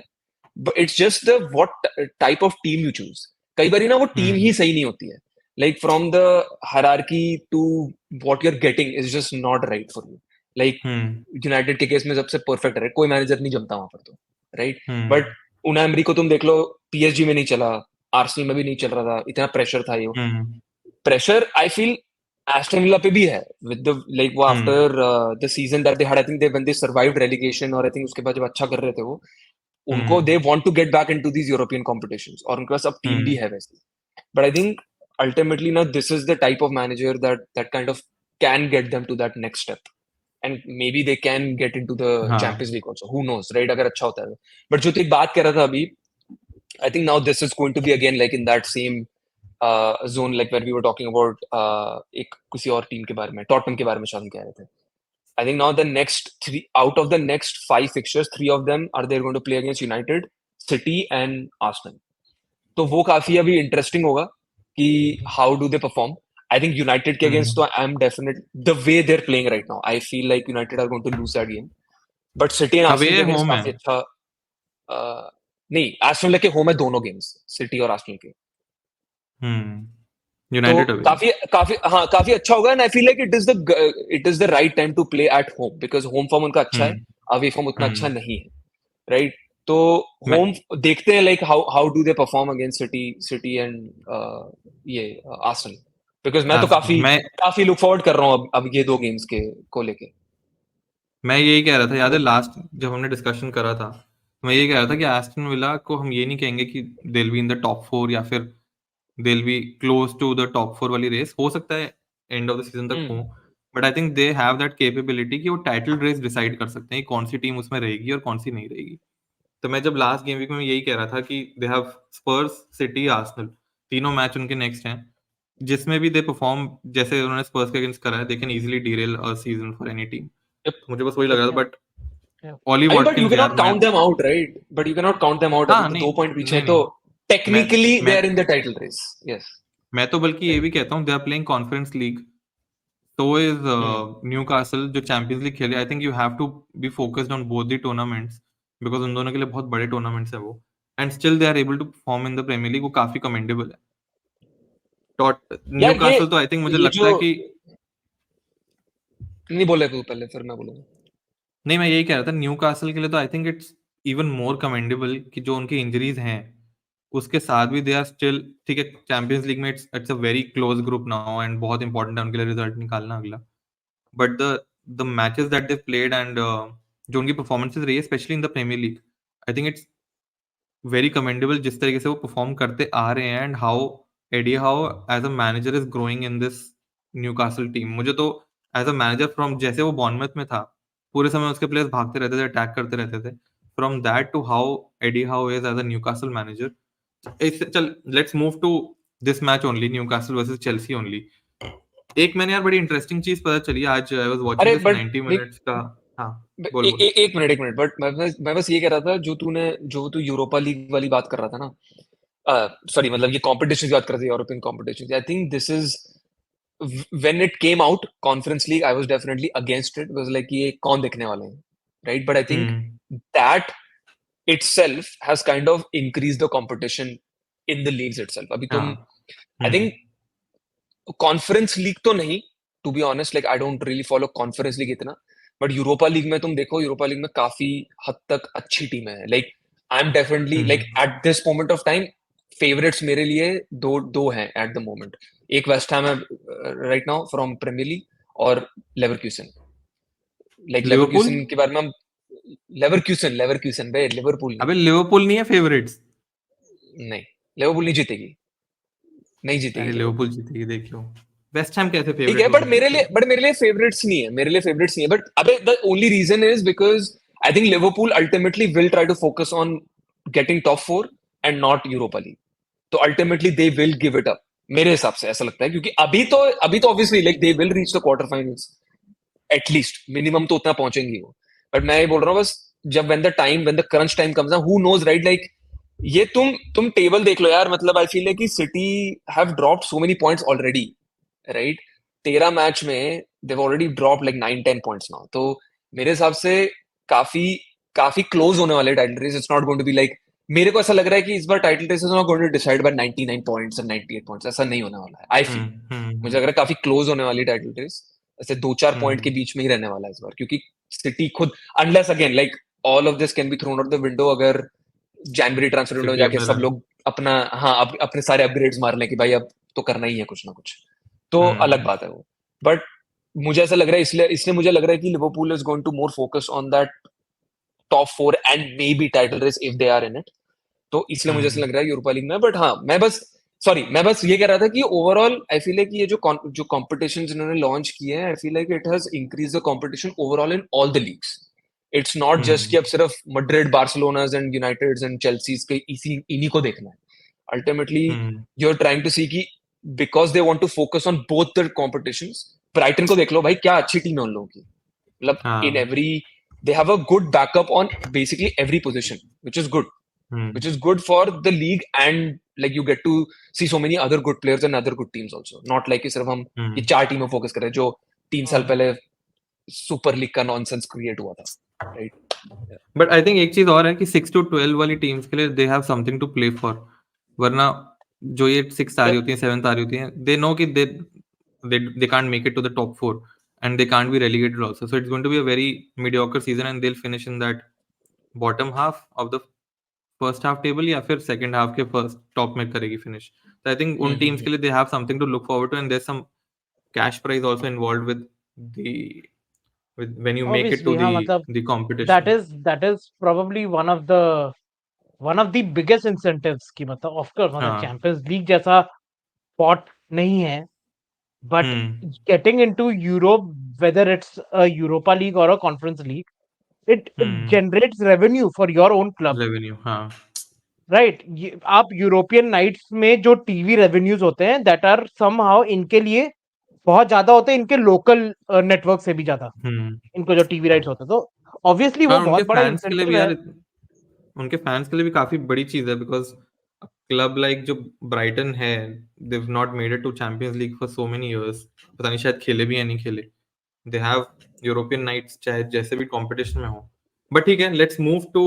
But it's just the what type of team you choose. कई बार ना वो टीम ही सही नहीं होती है, like from the hierarchy to what you are getting is just not right for you. Like United के केस में सबसे परफेक्ट है, कोई मैनेजर नहीं जमता वहां पर तो, राइट। बट उनाई एमरी को तुम देख लो, पीएसजी में नहीं चला, आर्सेनल में भी नहीं चल रहा था, इतना प्रेशर था। ये pressure I feel Aston villa पे भी है विद द लाइक वो after the season that they had, I think they when they survived relegation, और आई थिंक उसके बाद जब अच्छा कर रहे थे वो, उनको they want to get back into these European competitions, और उनके पास अब टीम भी है वैसे। बट आई थिंक अल्टीमेटली ना this is the type of manager that that kind of can get them to that next step. and maybe they can get into the
हाँ
Champions League also. Who knows, right? अगर अच्छा होता है. But जो तू एक बात कर रहा था अभी, I think now this is going to be again like in that same zone like when we were talking about एक किसी और टीम के बारे में, Tottenham के बारे में शायद हम कह रहे थे. I think now the next three out of the next 5 fixtures, 3 of them are they going to play against United, City and Arsenal. तो वो काफी अभी इंटरेस्टिंग होगा कि how do they perform. I think United के against तो I am definite the way they are playing right now I feel like United are going to lose that game. But City and
away
Arsenal के against
home है
काफी अच्छा नहीं Arsenal के home है दोनों गेम्स सिटी और Arsenal के. तो
यूनाइटेड अवे
काफी काफी हाँ काफी अच्छा होगा. And I feel like it is the right time to play at home because home form उनका अच्छा है, अवे फॉर्म उतना अच्छा नहीं है, राइट. तो
मैं
होम देखते हैं like how do they perform against city and ये आर्सेनल. बिकॉज मैं तो
मैं
काफी लुक फॉरवर्ड कर रहा हूँ अब ये दो गेम्स के को लेके.
मैं यही कह रहा था, याद है
तो
लास्ट जब हमने डिस्कशन करा था, मैं यही कह रहा था कि एस्टन विला को हम ये नहीं कहेंगे कि they will be in the top 4 या फिर they will be close to the top 4 वाली रेस. हो सकता है एंड ऑफ द सीजन तक हो, but I think they have that capability कि वो टाइटल रेस डिसाइड कर सकते हैं कि कौन सी टीम उसमें रहेगी और कौन सी नहीं रहेगी. तो मैं जब लास्ट गेम वीक में यही कह रहा था कि they have Spurs, city, Arsenal, तीनों मैच उनके नेक्स्ट हैं, जिसमें भी दे परफॉर्म जैसे उन्होंने स्पर्स के अगेंस्ट करा है, they can easily derail a season for any team. तो मुझे बस वही लग रहा था. But Ollie
I mean, but you
Watkins यार
cannot
मैं
count them out, right? But you cannot count them out.
हाँ
अभी तो
नहीं
2 पॉइंट पीछे
नहीं
है तो
नहीं
technically
मैं
they are in the title race. Yes.
मैं तो बल्कि ये भी कहता हूँ they are playing conference league. तो इज न्यूकासल जो चैंपियंस लीग खेले. I think you have to be focused on both the tournaments because उन दोनों के लिए बहुत बड़े टूर्नामेंट्स है वो. And still they are able to perform in the Premier League. वो काफी कमेंडेबल है.
यार
न्यूकासल तो आई थिंक मुझे
ये
लगता
जो
है कि
नहीं बोले तू पहले फिर मैं बोलूंगा.
नहीं, मैं यही कह रहा था न्यूकासल के लिए तो I think it's even more commendable कि जो उनकी इंजरीज हैं उसके साथ भी दे आर स्टिल ठीक है. चैंपियंस लीग में it's a very close group now and बहुत इंपॉर्टेंट है उनके लिए रिजल्ट निकालना अगला. But the matches that they played and जो उनकी परफॉर्मेंसेस रही है specially in the Premier League, I think it's very commendable जिस तरीके से वो परफॉर्म करते आ रहे हैं and how Eddie how as a manager is growing in this Newcastle team. मुझे तो एज अ मैनेजर फ्रॉम जैसे वो बॉर्नमथ में था पूरे समय उसके प्लेयर्स भागते रहते थे, अटैक करते रहते थे, from that to how Eddie Howe is as a Newcastle manager. चल let's move to this match only, Newcastle versus Chelsea only. एक मैंने यार बड़ी इंटरेस्टिंग चीज पता चली आज. आई वाज वाचिंग
अरे
दिस
बट
90 मिनट्स का. हाँ बोल बोल.
एक मिनट बट मैं बस ये कह रहा था जो तू यूरोपा लीग वाली बात कर रहा था ना, सॉरी मतलब ये कॉम्पिटिशन की बात कर रहे थे European competition. I think this is when it came out conference league I was definitely against it. It was like ये कौन देखने वाले हैं, right? But I think that itself has kind of increased the competition in the leagues itself. अभी तुम I think conference league तो नहीं, to be honest, like I don't really follow conference league इतना, but यूरोपा लीग में तुम देखो Europa league में काफी हद तक अच्छी टीमें हैं. like I'm definitely like at this moment of time favorites मेरे लिए दो हैं at the moment. एक वेस्ट हैम है right now from Premier League और लेवरक्यूसन. लाइक लेवरक्यूसन के बारे में हम लेवरक्यूसन बे लिवरपूल
अबे लिवरपूल नहीं है फेवरेट्स.
नहीं लिवरपूल नहीं जीतेगी, नहीं जीतेगी.
अरे लिवरपूल जीतेगी देख लो. वेस्ट हैम कैसे
ठीक है
फेवरेट
बट मेरे लिए फेवरेट्स नहीं है, मेरे लिए फेवरेट्स नहीं है. बट अबे the only reason is because I think Liverpool ultimately will try to focus on getting top 4 and not Europa League. तो ultimately they will give it up मेरे हिसाब से ऐसा लगता है, क्योंकि अभी तो obviously like they will reach the quarter finals at least, minimum तो उतना पहुंचेंगी वो. बट मैं ये बोल रहा हूँ बस जब when the crunch time comes who knows right. Like ये तुम टेबल देख लो यार. मतलब आई फील लाइक कि City have dropped so many points already, right? 13 match में they've already drop like 9-10 points now. तो मेरे हिसाब से काफी काफी क्लोज होने वाले title race. It's not going to be like, मेरे को ऐसा लग रहा है कि इस बार title race is not going to decide by 99 points and 98 points. ऐसा नहीं होने वाला है आई फील. मुझे लग रहा है काफी क्लोज होने वाली टाइटल रेस, ऐसे 2-4 पॉइंट के बीच में ही रहने वाला है इस बार. क्योंकि सिटी खुद unless again like all of this can be thrown out the window, अगर जनवरी ट्रांसफर विंडो में जाके सब लोग अपना अपने सारे अपग्रेड्स मार लें कि भाई अब तो करना ही है कुछ ना कुछ, तो अलग बात है वो. बट मुझे ऐसा लग रहा है इसलिए मुझे लग रहा है कि Liverpool is going to more focus on that top 4 and maybe title race if they are in it. तो इसलिए मुझे ऐसा लग रहा है यूरोपा लीग में. बट हाँ मैं बस सॉरी मैं बस ये कह रहा था कि ओवरऑल आई फील लाइक ये जो कॉम्पिटिशन्स इन्होंने लॉन्च किए हैं I feel like it has increase the competition overall in all the leagues it's not just कि अब सिर्फ Madrid Barcelonas and Uniteds and Chelseas के इन्हीं को देखना है ultimately you are trying to see कि because they want to focus on both the competitions Brighton को देख लो भाई क्या अच्छी टीम है उन लोगों की मतलब in every they have a good backup on basically every position which is good for the league and like you get to see so many other good players and other good teams also not like कि सिर्फ हम ये चार टीमों focus कर रहे हैं जो 3 साल पहले सुपर लीग का नॉनसेंस क्रिएट हुआ था राइट
बट आई थिंक एक चीज और है कि 6 to 12 वाली टीम्स के लिए they have something to play for वरना जो ये 6th आ रही होती है 7th आ रही होती है दे नो कि they can't make it to the top 4 and they can't be relegated also so it's going to be a very mediocre season and they'll finish in that bottom half of the first half table या फिर second half के first top में करेगी finish तो I think उन teams के लिए they have something to look forward to and there some cash prize also involved with when you make it to
Obviously, मतलब
the competition
that is probably one of the biggest incentives की मतलब of course मतलब champions league जैसा spot नहीं है but getting into Europe whether it's a Europa League or a Conference League it generates revenue for your own club
revenue हाँ
right आप European nights में जो टीवी रेवेन्यूज होते हैं दैट आर समहाउ इनके लिए बहुत ज्यादा होते हैं इनके लोकल नेटवर्क से भी ज्यादा इनको जो टीवी राइट्स होते हैं तो ऑब्वियसली वो बहुत बड़ा इंसेंटिव है
उनके फैंस के लिए भी काफी बड़ी चीज है बिकॉज क्लब लाइक जो ब्राइटन है they have not made it to Champions League for so many years पता नहीं शायद खेले भी या नहीं खेले दे हैव यूरोपियन नाइट्स चाहे जैसे भी कंपटीशन में हो बट ठीक है let's move to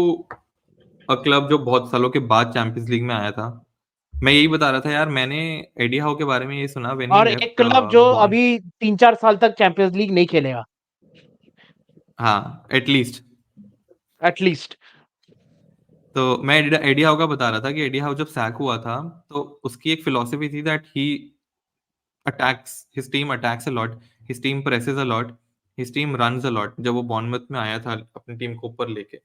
a club जो बहुत सालों के बाद चैंपियंस लीग में आया था मैं यही बता रहा था यार मैंने एडी हाउ के बारे में ये सुना
और एक क्लब जो अभी 3-4 साल तक चैंपियंस लीग नहीं खेलेगा
हाँ एटलीस्ट तो मैं एडी हाउ का बता रहा था कि एडी हाउ जब सैक हुआ था तो उसकी एक फिलॉसफी थी that he his team attacks a lot his team presses a lot his team runs a lot जब वो बॉर्नमथ में आया था अपनी टीम को ऊपर लेके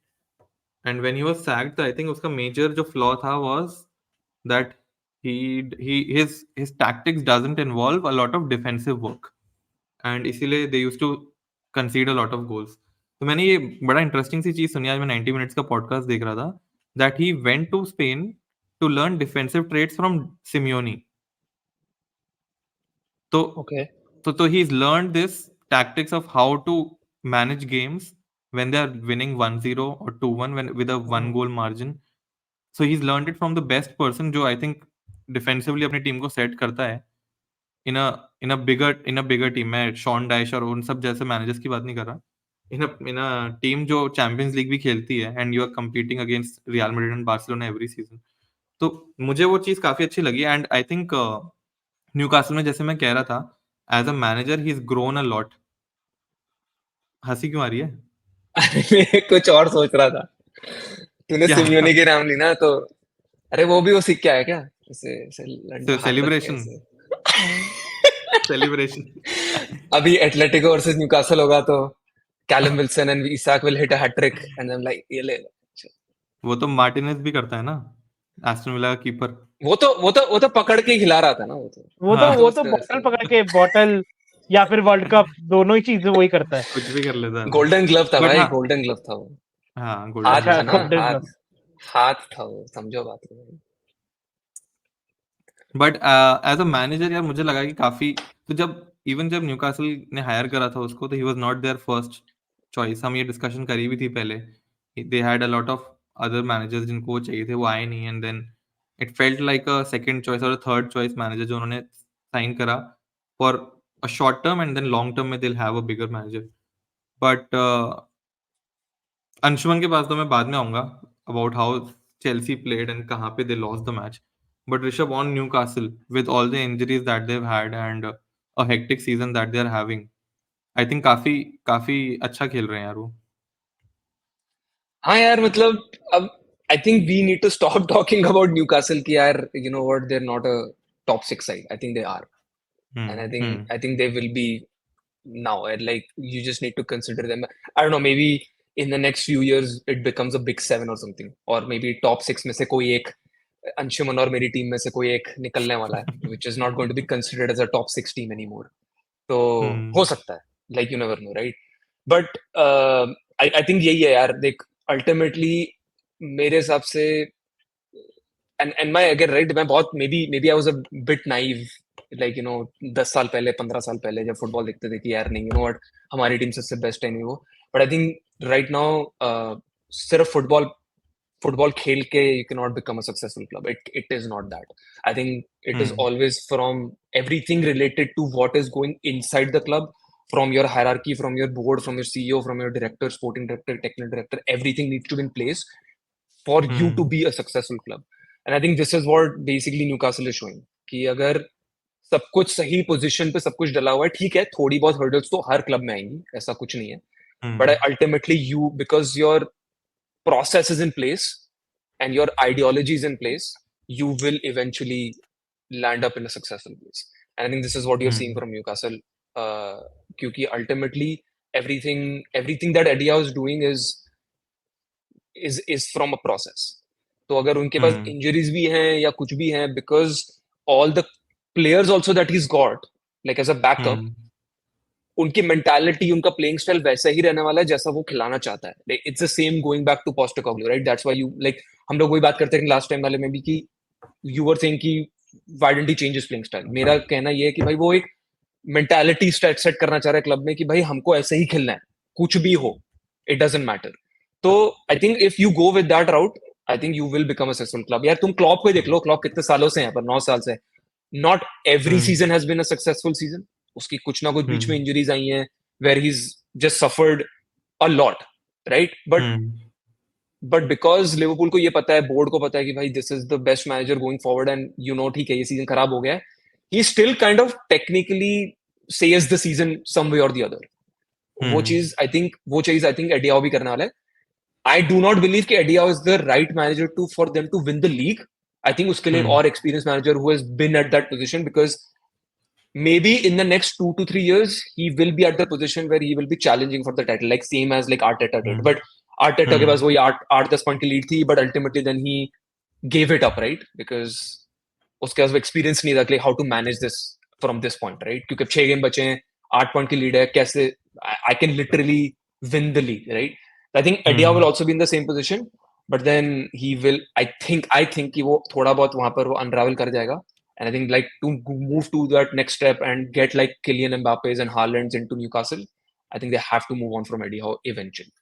and when he was sacked I think उसका major जो flaw था was that his tactics doesn't involve a lot of defensive work and इसीलिए they used to concede a lot of goals तो मैंने ये बड़ा इंटरेस्टिंग सी चीज सुनी आज मैं 90 मिनट्स का पॉडकास्ट देख रहा था that he went to Spain to learn defensive traits from Simeone so he's learned this tactics of how to manage games when they are winning 1-0 or 2-1 with a 1 goal margin so he's learned it from the best person जो I think defensively अपनी team को set करता है in a bigger team मैं Shawn डाइश और उन सब जैसे मैनेजर्स की बात नहीं कर रहा in a टीम जो चैंपियंस लीग भी खेलती है and you are competing against Real Madrid and Barcelona every season तो मुझे वो चीज काफी अच्छी लगी and I think न्यूकासल में जैसे मैं कह रहा था as a manager he is grown a lot हंसी क्यों आ रही है
मैं कुछ और सोच रहा था तूने सिमियोनी के नाम ली ना तो अरे वो भी वो सीख के आया क्या
सेलिब्रेशन
अभी एटलेटिको वर्सेस न्यूकासल होगा तो Callum Wilson and Isak will hit a hat trick and I am like ये ले
वो तो मार्टिनेज भी करता है ना एस्टन विला का कीपर
वो तो पकड़ के खिला रहा था ना
वो तो बॉटल पकड़ के बॉटल या फिर वर्ल्ड कप दोनों ही चीजें वही करता है
कुछ भी कर लेता है
गोल्डन ग्लव था भाई गोल्डन ग्लव था वो
हाँ गोल्डन
हाथ था वो समझो बात को
बट एज अ मैनेजर यार मुझे लगा कि काफी तो जब न्यूकासल ने हायर करा था उसको तो ही was not there first choice हम ये डिस्कशन करी भी थी पहले they had a lot of other managers जिनको चाहिए थे वो आए नहीं and then it felt like a second choice और थर्ड चॉइस मैनेजर जो उन्होंने साइन करा for a short term and then long term में they will have a bigger manager but Anshuman के पास तो मैं बाद में आऊंगा about how Chelsea played and कहाँ पे they lost the match but Rishabh on Newcastle with all the injuries that they've had and a hectic season that they're having I think काफी अच्छा खेल रहे हैं यार वो
हाँ यार मतलब अब I think we need to stop talking about Newcastle कि यार you know what they're not a top 6 side I think they are and I think they will be now and like you just need to consider them I don't know maybe in the next few years it becomes a big 7 or something or maybe top 6 में से कोई एक अंशुमन और मेरी team में से कोई एक निकलने वाला है, which is not going to be considered as a top 6 team anymore. तो हो सकता है, like you never know, right? But I think यही है यार, देख ultimately मेरे हिसाब से and my again right, मैं बहुत maybe I was a bit naive, like you know 10 साल पहले 15 साल पहले जब फुटबॉल देखते थे कि यार नहीं, you know what, हमारी टीम सबसे बेस्ट है नहीं वो, but I think right now सिर्फ फुटबॉल खेल के you cannot become a successful club. It is not that. I think it is always from everything related to what is going inside the club, from your hierarchy, from your board, from your CEO, from your director, sporting director, technical director. Everything needs to be in place for you to be a successful club. And I think this is what basically Newcastle is showing. कि अगर सब कुछ सही position पे सब कुछ डला हुआ है, ठीक है, थोड़ी बहुत हर्डल्स तो हर क्लब में आएंगी, ऐसा कुछ नहीं है, but ultimately you, because your process is in place and your ideology is in place, you will eventually land up in a successful place. And I think this is what you're seeing from Newcastle. Because ultimately everything that Eddie Howe is doing is from a process. तो अगर उनके पास injuries भी हैं या कुछ भी हैं, because all the players also that he's got, like as a backup, उनकी मेंटालिटी, उनका प्लेइंग स्टाइल वैसा ही रहने वाला है जैसा वो खिलाना चाहता है. It's the same going back to Postecoglou, right? That's why you like, हम लोग वही बात करते हैं लास्ट टाइम वाले में भी कि यू वर सेइंग कि why don't he change his playing style. मेरा कहना ये है कि भाई वो एक मेंटालिटी सेट करना चाह रहा है क्लब में कि भाई हमको ऐसे ही खेलना है, कुछ भी हो, इट डजंट मैटर. तो I think if you go with that route, I think you will become a successful club. यार तुम क्लॉप को ही देख लो, क्लॉप कितने सालों से हैं, पर 9 साल से. Not every season has been a successful season. उसकी कुछ ना कुछ बीच में इंजरीज आई हैं where he's just suffered a lot, right? But because Liverpool को ये पता है, बोर्ड को पता है कि भाई this is the best manager going forward, and you know ठीक है ये सीजन खराब हो गया है, he still kind of technically saves the season some way or the other. वो चीज आई थिंक एडी हाउ भी करने वाला है. आई डू नॉट बिलीव कि Eddie Howe is the right manager to for them to win the league. I think उसके लिए एक और experience manager who has been at that position, because maybe in the next 2 to 3 years he will be at the position where he will be challenging for the title, like same as like Arteta did. But Arteta के पास वही 8-10 point की lead थी, but ultimately then he gave it up, right? Because उसके पास वो experience नहीं था कि how to manage this from this point, right? क्योंकि 6 गेम बचे हैं, 8 पॉइंट की लीड है, कैसे I can literally win the league, right? I think Eddie Howe will also be in the same position, but then he will, I think कि वो थोड़ा बहुत वहां पर वो unravel कर जाएगा. And I think like to move to that next step and get like Kylian Mbappe's and Haaland's into Newcastle, I think they have to move on from Eddie Howe eventually.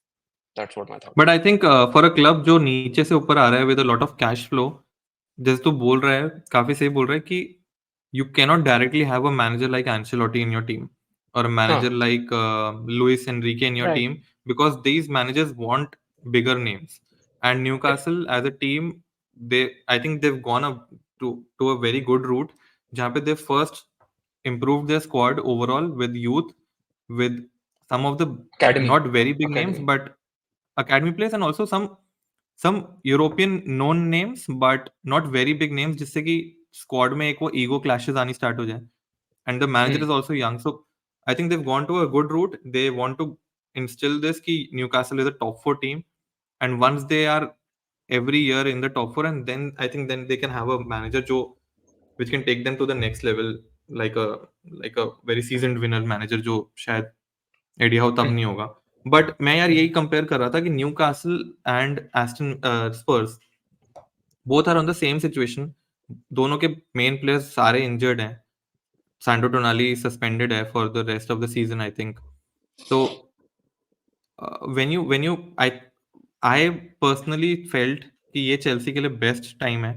That's what my thought.
But I think for a club जो नीचे से ऊपर आ रहा है with a lot of cash flow, जैसे तू बोल रहा है, काफी सही बोल रहा है कि you cannot directly have a manager like Ancelotti in your team or a manager like Luis Enrique in your team, because these managers want bigger names. And Newcastle as a team, I think they've gone to a very good route, जहाँ पे they first improved their squad overall with youth, with some of the
Academy.
not very big names, but academy players, and also some European known names but not very big names, जिससे कि squad में एक वो ego clashes आनी start हो जाए. And the manager is also young, so I think they've gone to a good route. They want to instill this कि Newcastle is a top 4 team, and once they are every year in the top 4, and then I think then they can have a manager जो which can take them to the next level, like a very seasoned winner manager जो शायद AD how तब नहीं होगा. But मैं यार यही compare कर रहा था कि Newcastle and Aston Spurs both are on the same situation. दोनों के मेन प्लेयर्स सारे इंजर्ड हैं. सैंडो टोनाली सस्पेंडेड है for the rest of the season I think. तो when you I personally felt कि ये चेल्सी के लिए बेस्ट टाइम है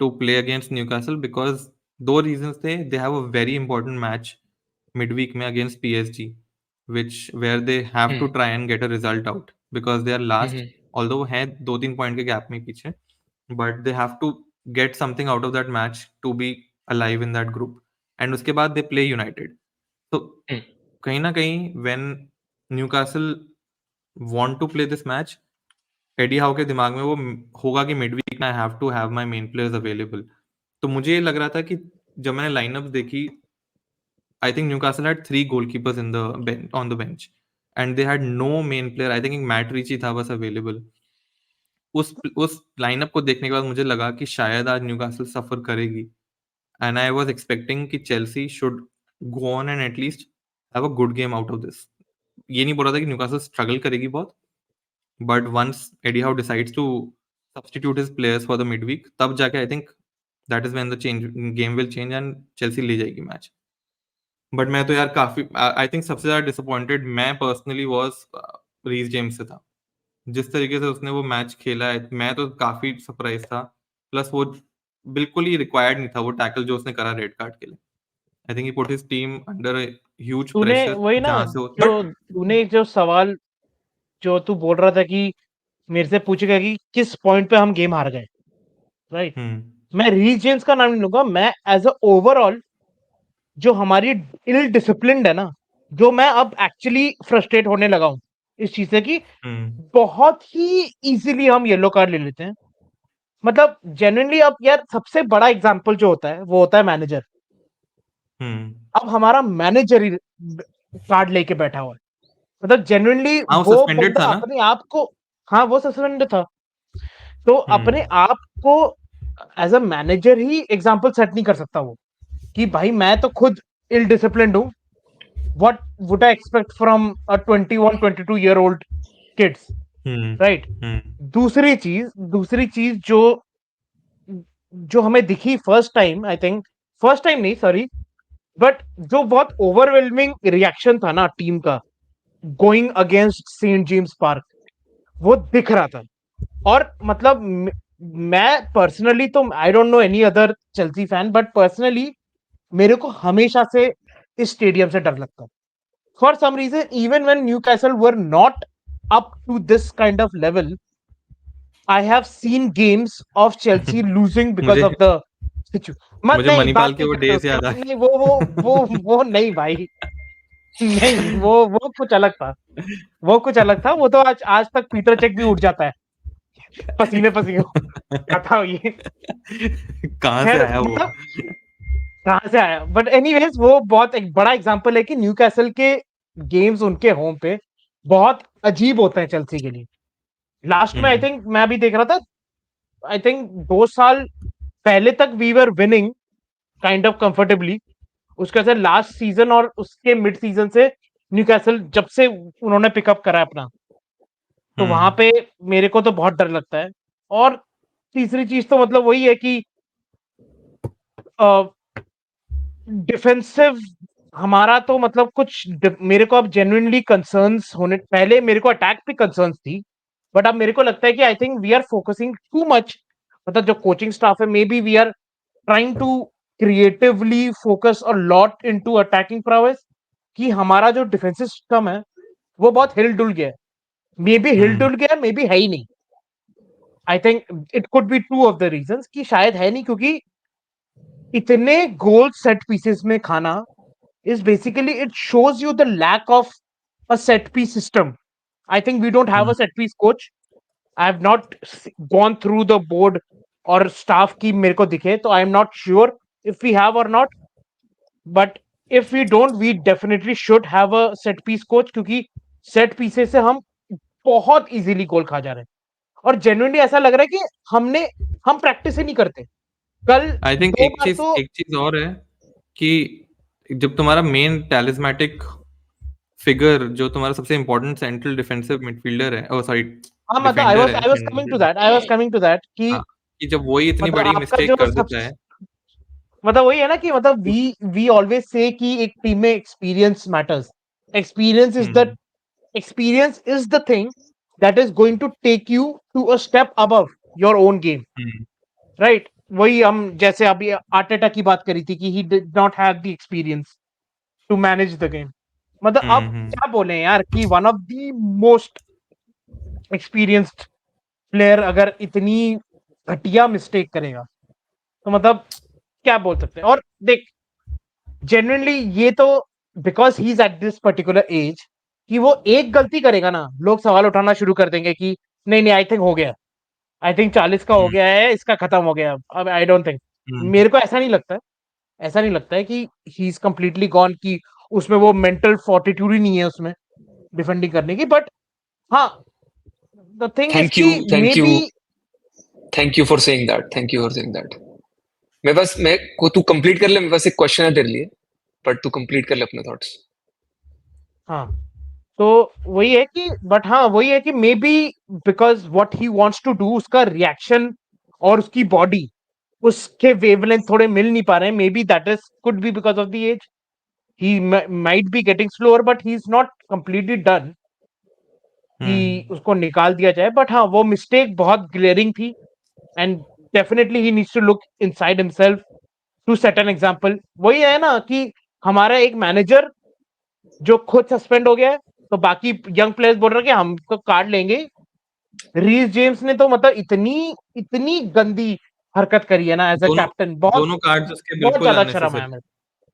to play against Newcastle, because 2 reasons थे. They have a very important match midweek में against PSG, where they have to try and get a result out because they are last, although है 2-3 point के gap में पीछे, but they have to get something out of that match to be alive in that group. And उसके बाद they play United. So कहीं ना कहीं when Newcastle want to play this match, Eddie Howe के दिमाग में वो होगा कि midweek में I have to have my main players available. तो मुझे ये लग रहा था कि जब मैंने लाइनअप देखी, I think Newcastle had 3 goalkeepers on the bench, and they had no main player. I think Matt Ritchie था बस available. उस लाइनअप को देखने के बाद मुझे लगा कि शायद आज न्यूकासल सफर करेगी, एंड आई वाज एक्सपेक्टिंग कि Chelsea should go on and at least have a good game out of this. ये नहीं बोल रहा था कि न्यूकासल स्ट्रगल करेगी बहुत, but once Eddie Howe decides to substitute his players for the midweek, तब जाके I think that is when the change game will change and Chelsea ले जाएगी मैच। बट मैं तो यार काफी आई थिंक सबसे ज्यादा डिसअपॉइंटेड मैं पर्सनली वाज रीस जेम्स से था। जिस तरीके से उसने वो मैच खेला है, मैं तो काफी सरप्राइज था। प्लस वो बिल्कुल ही रिक्वायर्ड नहीं था वो टैकल जो उसने करा रेड कार्ड के लिए। आई थिंक ही put his team under huge
तूने
प्रेशर
वही ना,
जहां से वो
जो
बट
तूने जो सवाल जो तू बोल रहा था कि मेरे से पूछेगा कि किस पॉइंट पे हम गेम हार गए, राइट? मैं रीस जेम्स का नाम नहीं लूंगा, मैं एज अ ओवरऑल जो हमारी इल डिसिप्लिन्ड है ना, जो मैं अब एक्चुअली फ्रस्ट्रेट होने लगा हूं इस चीज से कि बहुत ही इजीली हम येलो कार्ड ले लेते हैं। मतलब जेन्युइनली अब यार सबसे बड़ा एग्जांपल जो होता है वो होता है मैनेजर। अब हमारा मैनेजर ही कार्ड लेके बैठा हुआ है। मतलब जेन्युइनली
हाँ, वो
वो
सस्पेंडेड
बंदा
था ना।
अपने आप को, हाँ वो सस्पेंड था, तो अपने आप को एज अ मैनेजर ही एग्जांपल सेट नहीं कर सकता वो, कि भाई मैं तो खुद इल डिसिप्लिन्ड हूं, what would I expect from a 21-22 year old kids, right? दूसरी चीज जो जो हमें दिखी first time, I think first time नहीं, सॉरी, बट जो बहुत ओवरवेलमिंग रिएक्शन था ना टीम का going against Saint James Park, वो दिख रहा था। और मतलब मैं पर्सनली तो I don't know any other Chelsea fan, but personally मेरे को हमेशा से इस स्टेडियम से डर लगता है। For some reason even when Newcastle were not up to this kind of level, I have seen games of Chelsea losing because
मुझे
ऑफ द मत
मुझे
नहीं, बात
मणिपाल के
नहीं
वो
करते
डेज
उसके
याद
बाद,
आए।
नहीं वो नहीं भाई, नहीं वो कुछ अलग था, वो कुछ अलग था। वो तो आज आज तक पीटर चेक भी उठ जाता है पसीने पसीने क्या था ये।
कहाँ से
खैर
आया वो?
मतलब कहाँ से आया, बट एनीवेज वो बहुत एक बड़ा एग्जांपल है कि न्यूकैसल के गेम्स उनके होम पे बहुत अजीब होते हैं चेल्सी के लिए। लास्ट में आई थिंक मैं अभी देख रहा था, आई थिंक 2 साल पहले तक we were winning kind of comfortably. उसके बाद लास्ट सीजन और उसके मिड सीजन से न्यूकैसल जब से उन्होंने पिकअप करा अपना, तो वहां पे मेरे को तो बहुत डर लगता है। और तीसरी चीज तो मतलब वही है कि डिफेंसिव हमारा तो मतलब मेरे को अब जेन्युइनली कंसर्न्स होने, पहले मेरे को अटैक पे कंसर्न्स थी, बट अब मेरे को लगता है कि I think we are focusing too much, मतलब जो कोचिंग स्टाफ है, may be we are trying to creatively focus a lot into attacking prowess, कि हमारा जो डिफेंसिव सिस्टम है वो बहुत हिल डुल गया है। मे बी हिल डुल गया, मे बी है ही नहीं। आई think it could be two of the reasons कि शायद है नहीं, क्योंकि इतने गोल सेट पीसेस में खाना is basically, it shows you the lack of a set piece system. I think we don't have a set piece coach. I have not gone through the board or staff की मेरे को दिखे, तो I am not sure if we have or not. But if we don't, we definitely should have a set piece coach, क्योंकि set pieces से हम बहुत easily गोल खा जा रहे हैं। और genuinely ऐसा लग रहा है कि हम प्रैक्टिस ही नहीं करते। कल
आई थिंक
2 बार तो
एक चीज और है कि जब तुम्हारा मेन टैलिस्मेटिक फिगर जो तुम्हारा सबसे इंपॉर्टेंट सेंट्रल डिफेंसिव मिडफील्डर है, ओ सॉरी
हाँ मतलब
डिफेंडर है,
I was coming to that,
हाँ, कि जब वही इतनी
मतलब
बड़ी
आपका जो
मिस्टेक कर
सब,
देता है।
मतलब वही है ना कि मतलब वी ऑलवेज से कि एक टीम में experience matters. Experience is the experience is the thing that is going to take you to a step above your own game, right? वही हम जैसे अभी आर्टेटा की बात करी थी कि he did not have the experience to manage the game. मतलब अब क्या बोले यार कि one of the most experienced player अगर इतनी घटिया मिस्टेक करेगा, तो मतलब क्या बोल सकते हैं। और देख जेन्युइनली ये तो because he is at this particular age, कि वो एक गलती करेगा ना, लोग सवाल उठाना शुरू कर देंगे कि नहीं नहीं आई थिंक हो गया, आई थिंक 40 का हो गया है, इसका खत्म हो गया। अब आई डोंट थिंक, मेरे को ऐसा नहीं लगता है, ऐसा नहीं लगता है कि ही इज कंप्लीटली गॉन, कि उसमें वो मेंटल फोर्टिट्यूड ही नहीं है उसमें डिफेंडिंग करने की। बट हाँ, द थिंग इज
थैंक
कि
you,
may
thank
be
you, thank you for saying that, thank you for saying that. मैं को तू कंप्लीट कर ले, मेरे पास एक क्वेश्चन है तेरे लिए, बट तू कंप्लीट कर ले अपने थॉट्स।
हाँ, तो वही है कि बट हाँ वही है कि maybe because what he wants to do, उसका रिएक्शन और उसकी बॉडी, उसके वेवलेंथ थोड़े मिल नहीं पा रहे हैं। Maybe that is could be because of the age. He might be getting slower but he is not completely done कि उसको निकाल दिया जाए। बट हाँ, वो मिस्टेक बहुत ग्लेयरिंग थी and definitely he needs to look inside himself to set an example. वही है ना कि हमारा एक मैनेजर जो खुद सस्पेंड हो गया है, तो बाकी यंग प्लेयर्स बोल रहे हैं कि हम तो कार्ड लेंगे। रीस जेम्स ने तो मतलब इतनी इतनी गंदी हरकत करी है ना एज अ
दोनों
कैप्टन, बहुत
दोनों कार्ड्स उसके
बहुत
बिल्कुल
ज्यादा शर्म आया
अननेसेसरी।
मेरे को,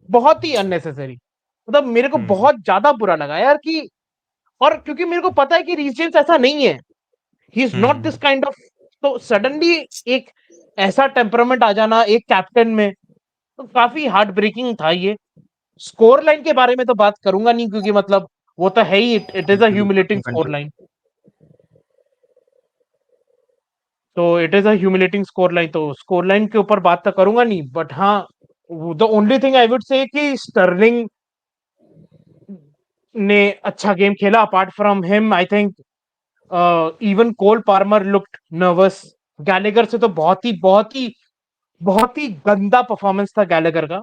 बहुत ही अननेसेसरी। मतलब मेरे को
हम्म
बहुत ज्यादा बुरा लगा यार कि, और क्योंकि मेरे को पता है कि रीस जेम्स ऐसा नहीं है, he is not this
hmm
kind of. तो सडनली एक ऐसा टेम्परामेंट आ जाना एक कैप्टन में, तो काफी हार्ट ब्रेकिंग था ये। स्कोर लाइन के बारे में तो बात करूंगा नहीं, क्योंकि मतलब वो तो है ही, it is a humiliating score
continue.
Line. तो it is a humiliating score line, तो स्कोर लाइन के ऊपर बात तो करूंगा नहीं। बट हाँ, the only thing I would say कि स्टर्लिंग ने अच्छा गेम खेला। Apart from him I think even Cole Palmer looked nervous. Gallagher से तो बहुत ही गंदा परफॉर्मेंस था गैलेगर का।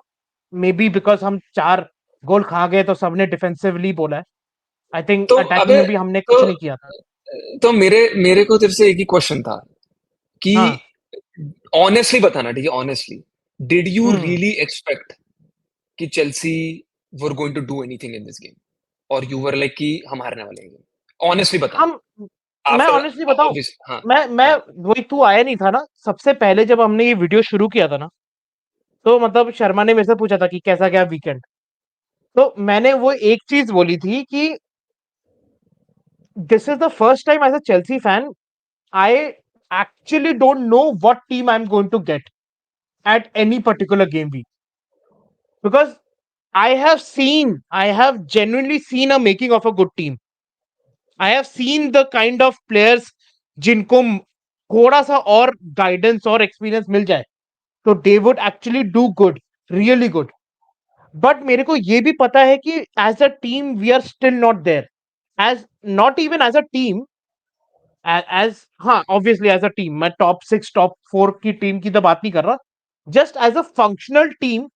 मे बी बिकॉज हम 4 गोल खा गए तो सबने डिफेंसिवली बोला है। आई थिंक
तो
अटैकिंग
अबे
में भी हमने
तो
कुछ नहीं किया था।
तो मेरे को तेरे से एक ही क्वेश्चन था कि
हाँ।
ऑनेस्टली बताना, ठीक है, honestly, did you
hmm.
Really expect कि Chelsea were going to do anything in this game, और यू वर लाइक कि हम हारने वाले हैं? ऑनेस्टली बताना।
हम मैं
आफ्टर,
ऑनेस्टली बताऊं,
ऑब्वियस, हाँ,
मैं
हाँ।
वही, तू आया नहीं था ना सबसे पहले जब हमने ये वीडियो शुरू किया था ना, तो मतलब शर्मा ने मेरे से पूछा था कि कैसा गया वीकेंड। तो मैंने वो एक चीज बोली थी कि this is the first time as a Chelsea fan I actually don't know what team I am going to get at any particular game week, because I have genuinely seen a making of a good team. I have seen the kind of players जिनको थोड़ा सा और guidance और experience मिल जाए तो they would actually do good, really good. But मेरे को ये भी पता है कि as a team we are still not there, as not even as a team, as हाँ ऑब्वियसली एज अ टीम, मैं टॉप 6 टॉप 4 की टीम की तो बात नहीं कर रहा, just as a functional team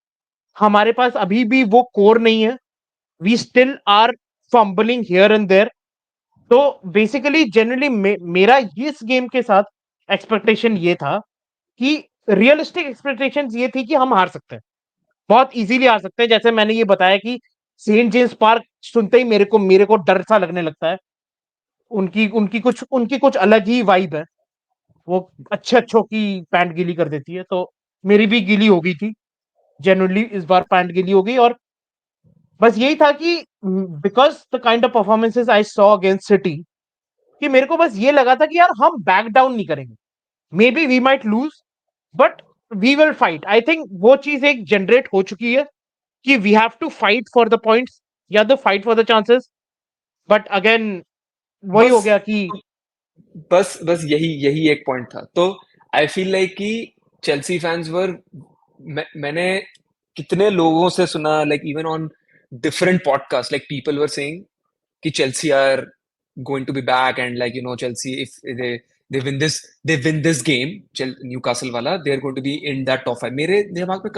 हमारे पास अभी भी वो कोर नहीं है। We still are fumbling here and there. तो बेसिकली जनरली मेरा इस गेम के साथ एक्सपेक्टेशन ये था कि रियलिस्टिक एक्सपेक्टेशन ये थी कि हम हार सकते हैं, बहुत इजीली हार सकते हैं। जैसे मैंने ये बताया कि सेंट जेम्स पार्क सुनते ही मेरे को डर सा लगने लगता है। उनकी कुछ अलग ही वाइब है। वो अच्छे अच्छों की पैंट गीली कर देती है, तो मेरी भी गीली हो गई थी। जेन्युइनली इस बार पैंट गीली हो गई। और बस यही था कि because the kind of performances I saw against city, कि मेरे को बस ये लगा था कि यार हम बैक डाउन नहीं करेंगे। May B we might lose but we will fight. I think वो चीज एक जनरेट हो चुकी है कि we have to fight for the points या the fight for the chances. But again वही हो
बस
गया कि
बस बस यही यही एक पॉइंट था। तो आई फील लाइक कि चेल्सी फैंस वर, मैंने कितने लोगों से सुना, like even on different podcast, like people were saying कि Chelsea are going to be back, and like Chelsea if they win this game, Newcastle वाला, they are going to be in that top 5। मेरे दिमाग में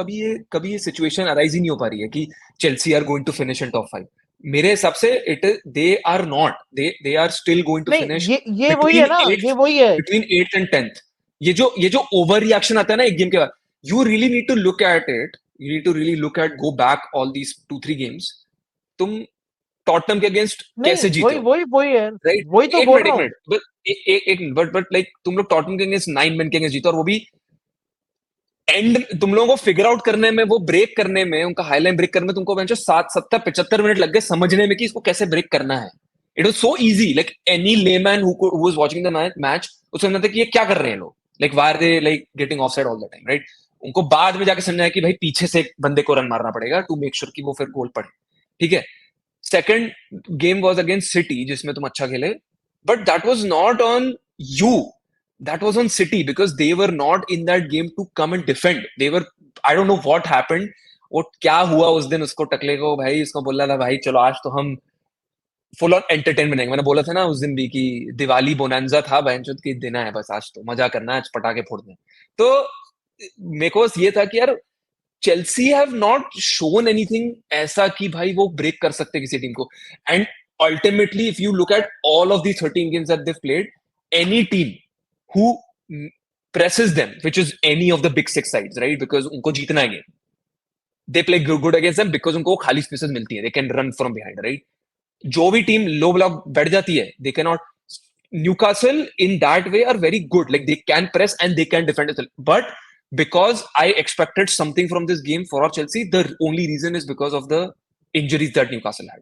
कभी ये situation arise ही नहीं हो पा रही है कि Chelsea are going to finish in top 5। मेरे हिसाब से it, they are not, they are still going to
नहीं,
फिनिश
ये वही है
बिटवीन
ना, ये
8th,
वही है।
Between 8th and 10th। ये जो ओवर रिएक्शन आता है ना एक गेम के बाद, you really need to look at it, you need to really look at, go back all these 2-3 games. तुम टॉटनम के अगेंस्ट
नहीं,
कैसे जीते
वही
हो,
वही वही है,
राइट?
वही तो
एक
बोल
मिनट,
रहा
एक
हूँ।
मिनट, बट एक मिनट, बट लाइक तुम लोग टॉटनम के अगेंस्ट 9 मैन के अगेंस्ट जीते, और वो भी एंड, तुम लोगों को फिगर आउट करने में, वो ब्रेक करने में, उनका हाईलाइन ब्रेक करने में तुमको बेंचो 7 70 75 मिनट लग गए समझने में कि इसको कैसे ब्रेक करना है। It was so easy, like any layman who was watching the match, उसको समझना था कि ये क्या कर रहे हैं लोग, like why are they like getting offside all the time, right? उनको बाद में जाके समझना है कि भाई पीछे से एक बंदे को रन मारना पड़ेगा टू मेक श्योर कि वो फिर गोल पड़े, ठीक है? Second game was against city जिसमें तुम अच्छा खेले, but that was not on you. that was on City because they were not in that game to come and defend. They were, I don't know what happened. वो क्या हुआ उस दिन उसको टकले को, भाई उसको बोल रहा था भाई चलो आज तो हम फुल ऑन एंटरटेन बनेंगे. मैंने बोला था ना उस दिन भी कि दिवाली बोनांजा था बहनचोद की दिन है, बस आज तो मजा करना है, आज पटाखे फोड़ने हैं. तो मेरे को बस ये था कि यार Chelsea have not shown anything ऐसा कि भाई वो ब्रेक कर सकते किसी टीम को. And ultimately if you look at all of the 13 games that they've played, any team who presses them, which is any of the big six sides, right? Because उनको जीतना है game. They play good against them because उनको खाली spaces मिलती है. They can run from behind, right? जो भी team लो block बैठ जाती है, they cannot. Newcastle in that way are very good. Like they can press and they can defend as well. But because I expected something from this game for Chelsea, the only reason is because of the injuries that Newcastle had.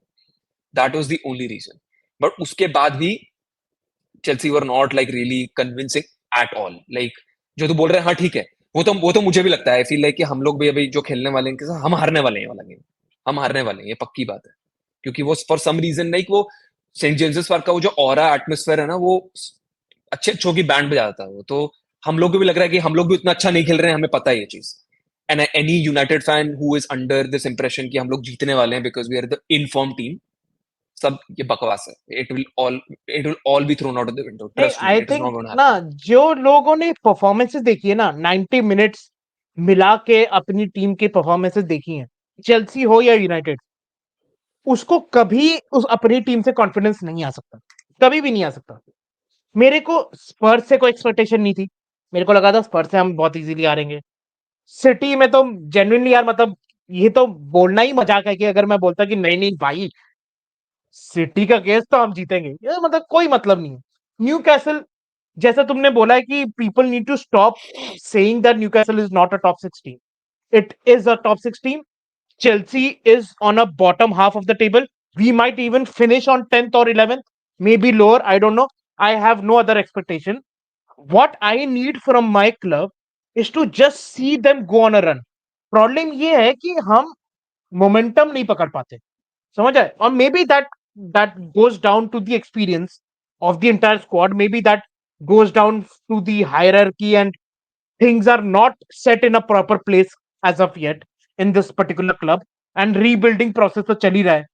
That was the only reason. But उसके बाद भी Chelsea were not like really convincing at all. Like जो तू बोल रहे हैं हाँ ठीक है, वो तो मुझे भी लगता है. I feel like कि हम लोग भी अभी जो खेलने वाले हैं इनके साथ हम हारने वाले हैं वाला गेम. हम हारने वाले हैं, ये पक्की बात है. क्योंकि वो फॉर सम रीजन लाइक वो सेंट जेम्स पार्क का वो जो ऑरा एटमॉस्फेयर है ना, वो अच्छे अच्छों की बैंड बजा जाता है. वो तो हम लोग को भी लग रहा है कि हम लोग भी उतना अच्छा नहीं खेल रहे हैं, हमें पता है ये चीज. And any United fan who is under this impression कि हम लोग जीतने वाले हैं because we are the in form team, सब ये बकवास है. It will all be thrown out of the window. Trust me,
I
it is
think
not gonna
ना,
हैपन.
जो लोगों ने परफॉर्मेंसेस देखी है ना 90 मिनट्स मिला के अपनी टीम की परफॉर्मेंसेस देखी हैं, चेल्सी हो या यूनाइटेड, उसको कभी उस अपनी टीम से कॉन्फिडेंस नहीं आ सकता, कभी भी नहीं आ सकता. मेरे को स्पर्स से कोई एक्सपेक्टेशन नहीं थी. मेरे को लगा था स्पर्स से हम बहुत इजीली हारेंगे. सिटी में तो जेन्युइनली यार मतलब ये तो बोलना ही मजाक है कि अगर मैं बोलता कि नहीं नहीं भाई सिटी का केस तो हम जीतेंगे, ये मतलब कोई मतलब नहीं है. न्यू कैसल, जैसा तुमने बोला है कि people need to stop saying that Newcastle is not a top 6 team. It is a top 6 team. Chelsea is on a bottom half of the table. We might even finish on 10th or 11th, maybe lower. I don't know. I have no other expectation. What I need from my club is to just see them go on a run. Problem ये है कि हम momentum नहीं पकड़ पाते, समझ आए? और maybe that goes down to the experience of the entire squad. Maybe that goes down to the hierarchy and things are not set in a proper place as of yet in this particular club. And rebuilding process तो चल ही रहा है,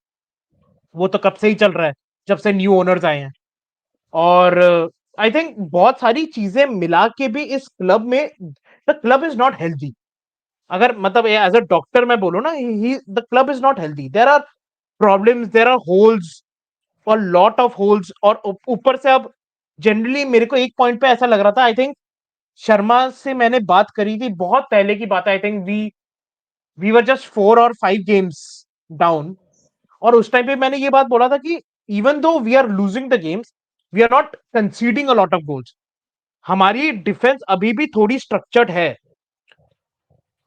वो तो कब से ही चल रहा है, जब से न्यू ओनर्स आए हैं. और आई थिंक बहुत सारी चीजें मिला के भी इस क्लब में the club is not healthy. अगर मतलब एज अ डॉक्टर मैं बोलूं ना, the club is not healthy. There are problems, there are holes और लॉट ऑफ होल्स. और ऊपर से अब जनरली मेरे को एक पॉइंट पे ऐसा लग रहा था, आई थिंक शर्मा से मैंने बात करी थी, बहुत पहले की बात है. I think we were just 4 और 5 गेम्स डाउन. और उस टाइम पे मैंने ये बात बोला था कि even though we are losing the games, we are not conceding a lot of goals. हमारी डिफेंस अभी भी थोड़ी स्ट्रक्चर्ड है.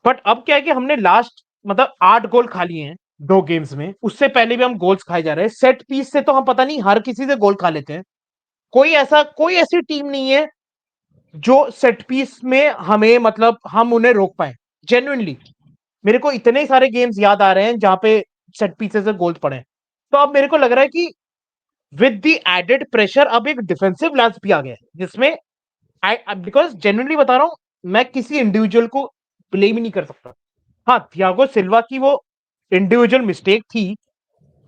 बट अब क्या है कि हमने लास्ट मतलब 8 गोल खा लिए हैं 2 गेम्स में. उससे पहले भी हम गोल्स खाए जा रहे हैं. सेट पीस से तो हम पता नहीं हर किसी से गोल खा लेते हैं. कोई ऐसी टीम नहीं है जो सेट पीस में हमें मतलब हम उन्हें रोक पाए. जेन्युइनली मेरे को इतने सारे गेम्स याद आ रहे हैं जहां पे सेट पीसेस से गोल्स पड़े हैं. तो अब मेरे को लग रहा है कि विद द एडेड प्रेशर अब एक डिफेंसिव लैंस भी आ गया है जिसमें बिकॉज जेन्युइनली बता रहा हूं, मैं किसी इंडिविजुअल को ब्लेम ही नहीं कर सकता. हाँ, थियागो सिल्वा की वो इंडिविजुअल मिस्टेक थी,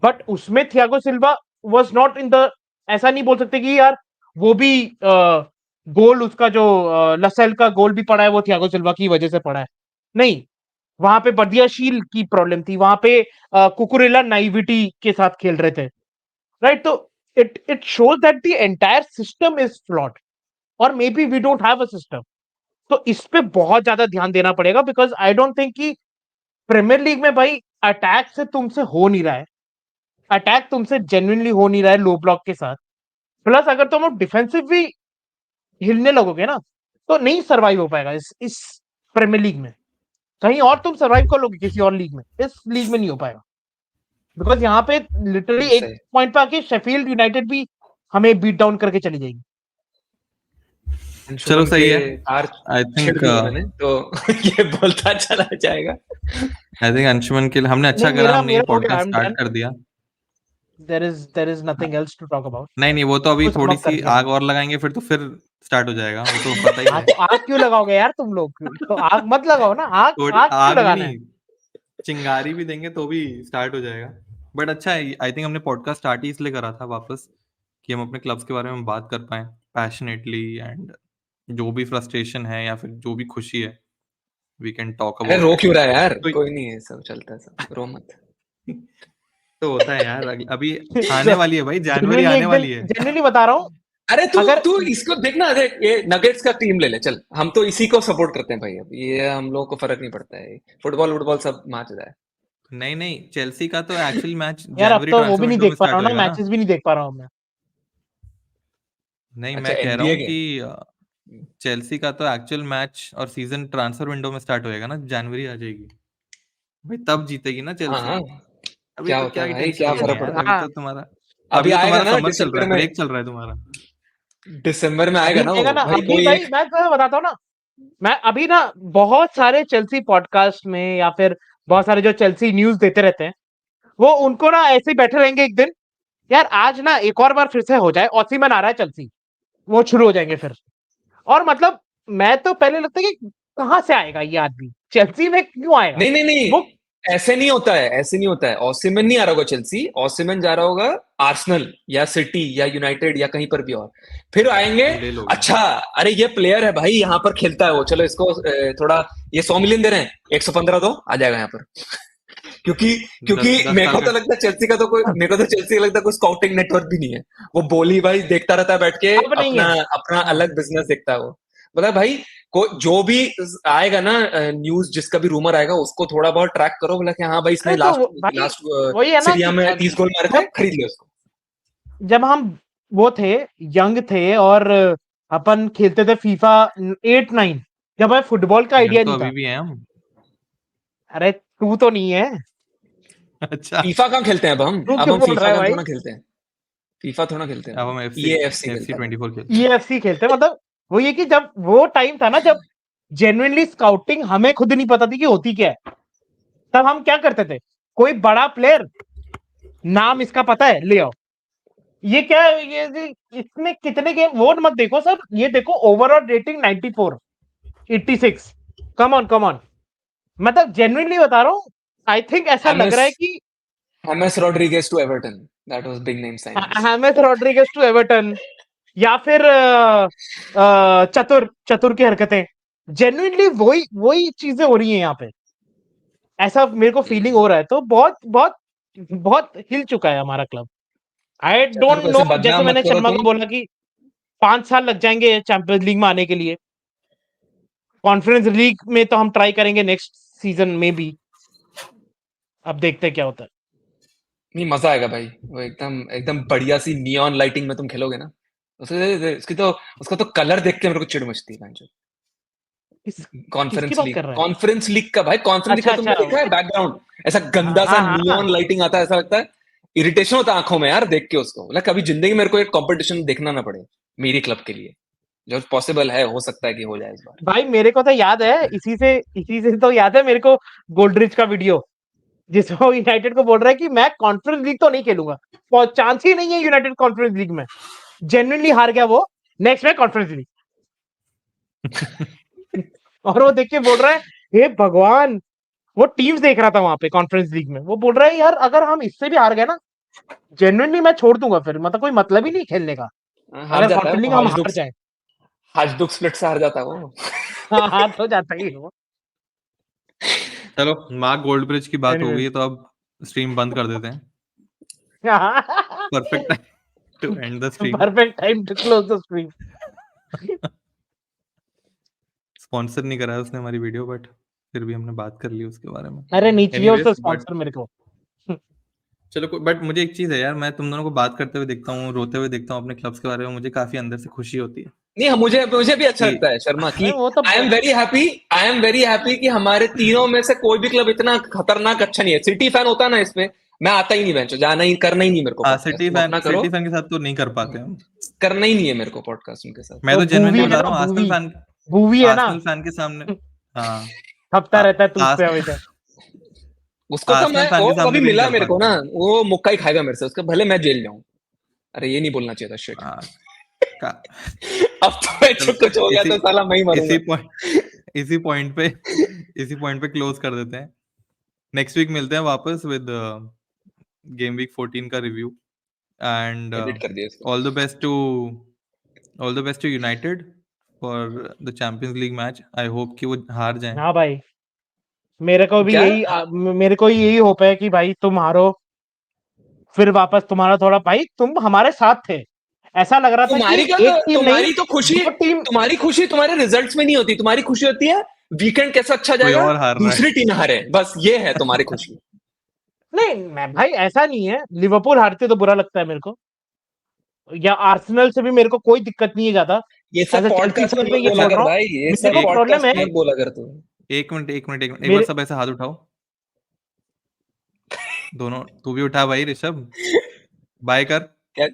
बट उसमें Thiago Silva was not in the, ऐसा नहीं बोल सकते कि यार वो भी गोल उसका जो लसेल का गोल भी पड़ा है वो थियागो सिल्वा की वजह से पड़ा है. नहीं, वहां पे बदियाशील की प्रॉब्लम थी. वहां पे कुकुरेला नाइविटी के साथ खेल रहे थे, राइट? तो it shows that the entire system is flawed और may B we don't have a system. तो इस पे बहुत ज्यादा ध्यान देना पड़ेगा बिकॉज आई डोंट थिंक कि प्रीमियर लीग में भाई अटैक से तुमसे हो नहीं रहा है. अटैक तुमसे जेन्युइनली हो नहीं रहा है लो ब्लॉक के साथ. प्लस अगर तुम डिफेंसिव भी हिलने लगोगे ना तो नहीं सर्वाइव हो पाएगा इस प्रीमियर लीग में. कहीं और तुम सर्वाइव कर लोगे किसी और लीग में, इस लीग में नहीं हो पाएगा. बिकॉज यहाँ पे लिटरली एक
सही.
पॉइंट पे आके शेफील्ड यूनाइटेड भी हमें बीट डाउन करके चली जाएगी.
चलो
अंशुमन
सही
के
है.
कार
आई
छेड़
थिंक
दिए मैंने तो ये बोलता चला जाएगा.
अंशुमन के लिए हमने अच्छा
नहीं,
करा,
मेरा
हमने ये
मेरा हो गया. I
podcast
am
start
done.
कर दिया.
There is nothing else to talk about.
नहीं नहीं, वो तो अभी
तो सम
थोड़ी
अप कर
सी
दिया
आग और लगाएंगे फिर तो फिर स्टार्ट हो जाएगा, वो तो पता ही
हाँ
है।
तो आग क्यों लगाओगे यार तुम लोग? तो आग मत लगाओ ना, आग
थोड़ी
आग क्यों
आग भी
लगाना है?
नहीं, चिंगारी भी देंगे तो भी स्टार्ट हो जाएगा। बट अच्छा है, आई थिंक हमने पॉडकास्ट स्टार्ट ही इसलिए करा था वापस, कि हम अपने क्लब्स के बारे में बात कर पाएँ पैशनेटली, एंड जो भी फ्रस्ट्रेशन है या फिर जो भी खुशी है, वी कैन टॉक
अरे
अबाउट
रो
इट।
क्यों रहा है यार?
तो
कोई नहीं है, सब चलता है, सब रो मत।
तो होता है यार, अभी आने वाली है भाई, जनवरी
जेन्युइनली
आने
एक दिन,
वाली है।
जेन्युइनली बता रहा हूँ,
अरे तू
अगर
तू इसको देखना, देख ये नगेट्स का टीम ले ले, चल हम तो इसी को सपोर्ट करते हैं भाई। अब ये हम लोगों को फर्क नहीं पड़ता है, फुटबॉल सब मैच जाए।
नहीं नहीं, चेल्सी का तो एक्चुअल मैच
यार अब
जनवरी
तो वो
ट्रांसफर
भी नहीं
विंडो
देख
में
पा
स्टार्ट
रहा हूँ ना,
होएगा ना।
मैचेस भी नहीं देख पा रहा हूँ मैं।
नहीं,
अच्छा
मैं कह रहा
एनबीए
हूँ
के।
कि चेल्सी का तो एक्चुअल मैच और सीजन ट्रांसफर विंडो में स्टार्ट होएगा ना, जनवरी आ जाएगी भाई, तब जीतेगी ना
हाँ
चेल्सी।
हाँ,
अभी
क्या
तो
होता
क्या
है
ही
भाई,
टेंशन
क्या
लेनी
फर्क
है यार,
पड़ता है?
अभी
हाँ
तो तुम्हारा
अभी आएगा ना
समर चल रहा
दिसंबर
है,
में,
ब्रेक चल रहा है तुम्हारा।
दिसंबर में आएगा
अभी
ना
आएगा
वो
ना,
भाई,
अभी
कोई
भाई
एक।
मैं तुम्हें बताता हूँ ना, मैं अभी ना बहुत सारे चेल्सी पॉडकास्ट में या फिर बहुत सारे जो चेल्सी न्यूज देते रहते हैं, वो उनको ना ऐसे ही बैठे रहेंगे एक दिन, यार आज ना एक और बार फिर से हो जाए, ओसिमन आ रहा है चेल्सी, वो शुरू हो जाएंगे फिर। और मतलब मैं तो पहले लगता है कि कहाँ से आएगा ये आदमी, चेल्सी में क्यों आएगा
नहीं नहीं नहीं,
वो?
ऐसे नहीं होता है, ऐसे नहीं होता है। ओसिमन नहीं आ रहा होगा चेल्सी, ओसिमन जा रहा होगा आर्सेनल या सिटी या यूनाइटेड या कहीं पर भी और फिर आएंगे।
ले लोगे।
अच्छा, अरे ये प्लेयर है भाई, यहाँ पर खेलता है वो, चलो इसको थोड़ा, ये 100 मिलियन दे रहे हैं, 115 दो, आ जाएगा यहाँ पर। क्योंकि क्योंकि
दस दस
मेरे
साल
को
का।
तो लगता है चेल्सी का तो कोई, मेरे को तो चेल्सी का लगता है कोई स्काउटिंग नेटवर्क भी नहीं है। वो बोली भाई देखता रहता है बैठ के,
अब नहीं
अपना
है।
अपना
हाँ
अलग बिजनेस देखता है वो। बोला भाई, को जो भी आएगा ना न्यूज, जिसका भी रूमर आएगा उसको थोड़ा बहुत ट्रैक करो। बोला कि हाँ भाई इसने
अरे तो
लास्ट
भाई
लास्ट
वही है ना
सीरिया
कि
में 30 गोल मारे थे,
जब
खरीद ले उसको।
जब हम वो थे, यंग थे, और अपन खेलते थे फीफा 8-9, जब हमें फुटबॉल का
यंग
आइडिया
तो
नहीं
अभी
था।
भी है हम।
अरे तू तो नहीं है,
अच्छा,
फीफा कहाँ खेलते हैं अब हम?
तू
अब
क्यों
हम
बोल
फीफा
रहा है
का
भाई?
थोड़ा खेलते हैं, फीफा थोड़ा खेलते हैं
अब
अब,
हम
ये एफसी
एफसी
खेलता है भाई।
24 खेलते हैं।
ईएफसी खेलते हैं, मतलब वो ये कि जब वो टाइम था ना, जब जेन्युइनली स्काउटिंग हमें खुद नहीं पता थी कि होती क्या है, तब हम क्या करते थे, कोई बड़ा प्लेयर, नाम इसका पता है, ले आओ। ये क्या है, इसमें कितने गेम, वो मत देखो सर, ये देखो overall rating 94, 86, come on come on. मतलब जेन्युइनली बता रहा हूँ, आई थिंक ऐसा लग
हेमेस
रहा है कि
James Rodriguez to Everton, that was big name signings.
James Rodriguez to Everton, या फिर चतुर चतुर की हरकतें, जेन्युइनली वही वही चीजें हो रही हैं यहाँ पे, ऐसा मेरे को फीलिंग हो रहा है। तो बहुत बहुत बहुत हिल चुका है हमारा क्लब। आई
चतुर
डोंट
को
नो,
ऐसे
जैसे
बदनाम मत
मैंने
करो
शर्मा को
तुम।
बोला कि 5 साल लग जाएंगे चैंपियंस लीग में आने के लिए, कॉन्फ्रेंस लीग में तो हम ट्राई करेंगे नेक्स्ट सीजन में भी, अब देखते हैं क्या होता है।
नहीं, मजा आएगा भाई, वो एकदम एकदम बढ़िया सी नियॉन लाइटिंग में तुम खेलोगे ना, उसकी तो, उसका तो कलर देख के मेरे को चिढ़ मचती है भाई।
किस किसकी
कॉन्फ्रेंस
बात
लीग,
कर रहा है?
कॉन्फ्रेंस लीग का भाई, कॉन्फ्रेंस लीग का
अच्छा
तुमने
अच्छा,
देखा है बैकग्राउंड, ऐसा
हाँ
गंदा सा
हाँ हाँ।
नियॉन लाइटिंग आता है, ऐसा लगता है इरिटेशन होता है आंखों में यार देख के उसको। मतलब कभी जिंदगी में मेरे को एक कंपटीशन देखना ना पड़े मेरी क्लब के लिए, जो पॉसिबल है, हो सकता है कि हो जाए इस बार।
भाई मेरे को तो याद है, इसी से तो याद है मेरे को, गोल्ड्रिच का वीडियो, जिसमें वो यूनाइटेड को बोल रहा है कि मैं कॉन्फ्रेंस लीग तो नहीं खेलूंगा, चांस ही नहीं है यूनाइटेड कॉन्फ्रेंस लीग में। जेन्युइनली हार गया वो, नेक्स्ट में कॉन्फ्रेंस लीग। और वो देख के बोल रहा है, हे भगवान, वो टीम्स देख रहा था वहां पे कॉन्फ्रेंस लीग में, वो बोल रहा है यार अगर हम इससे भी हार गए ना, जेन्युइनली मैं छोड़ दूंगा, फिर मतलब कोई मतलब ही नहीं खेलने का,
हार
अगर
जाता है
कॉन्फ्रेंस लीग
वो,
हम हार जाए।
हाजदुक स्प्लिट से हार जाता है वो।
हाँ हार तो जाता ही है वो।
चलो, मार्क गोल्डब्रिज की बात हो
एनीवे,
गई है तो अब स्ट्रीम बंद कर देते हैं। Perfect time to end the stream.
Perfect time to close the stream.
Sponsor नहीं करा है उसने हमारी वीडियो, बट फिर भी हमने बात कर ली उसके बारे में।
अरे नहीं चाहिए
एनीवेज,
उसका
बट
स्पॉन्सर मेरे को।
चलो, बट मुझे एक चीज है यार, मैं तुम दोनों को बात करते हुए देखता हूँ, रोते हुए देखता हूँ अपने क्लब्स के बारे में, मुझे काफी अंदर से खुशी होती है
नहीं, मुझे मुझे भी अच्छा
कि
लगता है शर्मा
अरे
कि
वो तो
आई एम वेरी हैप्पी कि हमारे तीनों में से कोई भी क्लब इतना खतरनाक अच्छा नहीं है। सिटी फैन होता ना इसमें, मैं आता ही नहीं बेंचो, जाना ही करना ही नहीं मेरे को
हाँ,
पॉडकास्ट, तुम अपना करो।
सिटी फैन के साथ तो नहीं कर पाते हम।
करना ही नहीं है मेरे को पॉडकास्ट उनके साथ।
मैं
वो
तो जेन्युइनली
बूवी है
बता
ना,
रहा हूँ,
बूवी, बूवी है ना,
आर्सेनल फैन के सामने। हाँ,
हफ्ता
आ-
रहता है तूत पे
आर्स
हमेशा।
उसको तो मैं,
आर्सेनल फैन
वो
के
अभी
सामने भी नहीं
मिला
कर
मेरे को
पाते
ना,
हम।
वो मुक्का ही खाएगा मेरे से, उसका भले मैं जेल जाऊं। अरे ये नहीं बोलना चाहिए था, शिट।
हाँ,
अब तो मैं
चलो,
कुछ हो गया तो साला मैं ही मरूंगा।
इसी पॉइंट पे क्लोज कर देते हैं। नेक्स्ट वीक मिलते हैं वापस विद गेम वीक 14 का रिव्यू एंड
एडिट कर दिया इसको।
All the best to United for the Champions League match. I hope कि वो हार जाएं।
हाँ भाई, मेरे को भी
क्या?
यही होप है कि भाई तुम हारो, फिर वापस तुम्हारा थोड़ा, भाई तुम हमारे साथ थे, ऐसा लग रहा था कि एक टीम नहीं,
तुम्हारी तो खुशी,
दो टीम।
तुम्हारी खुशी तुम्हारे रिजल्ट्स में नहीं होती, तुम्हारी खुशी होती है वीकेंड कैसा अच्छा
कोई
जाएगा,
और हार रहा है।
दूसरी टीम हारे, बस ये है तुम्हारी खुशी।
नहीं मैं भाई ऐसा नहीं है, लिवरपूल हारती तो बुरा लगता है मेरे को, या आर्सेनल से भी मेरे को कोई दिक्कत नहीं है ज्यादा।
ये सब
एज अ चेल्सी
पॉडकास्ट में
फैन मैं
मत
ये
बोला
बोल
कर
रहा हूँ,
भाई, ये
मेरे
सब
को प्रॉब्लम
पॉडकास्ट
है
में मत बोला कर तू।
एक मिनट एक बार
मेरे
सब ऐसे हाथ उठाओ दोनों। तू भी उठा भाई ऋषभ, बाय कर।
क्या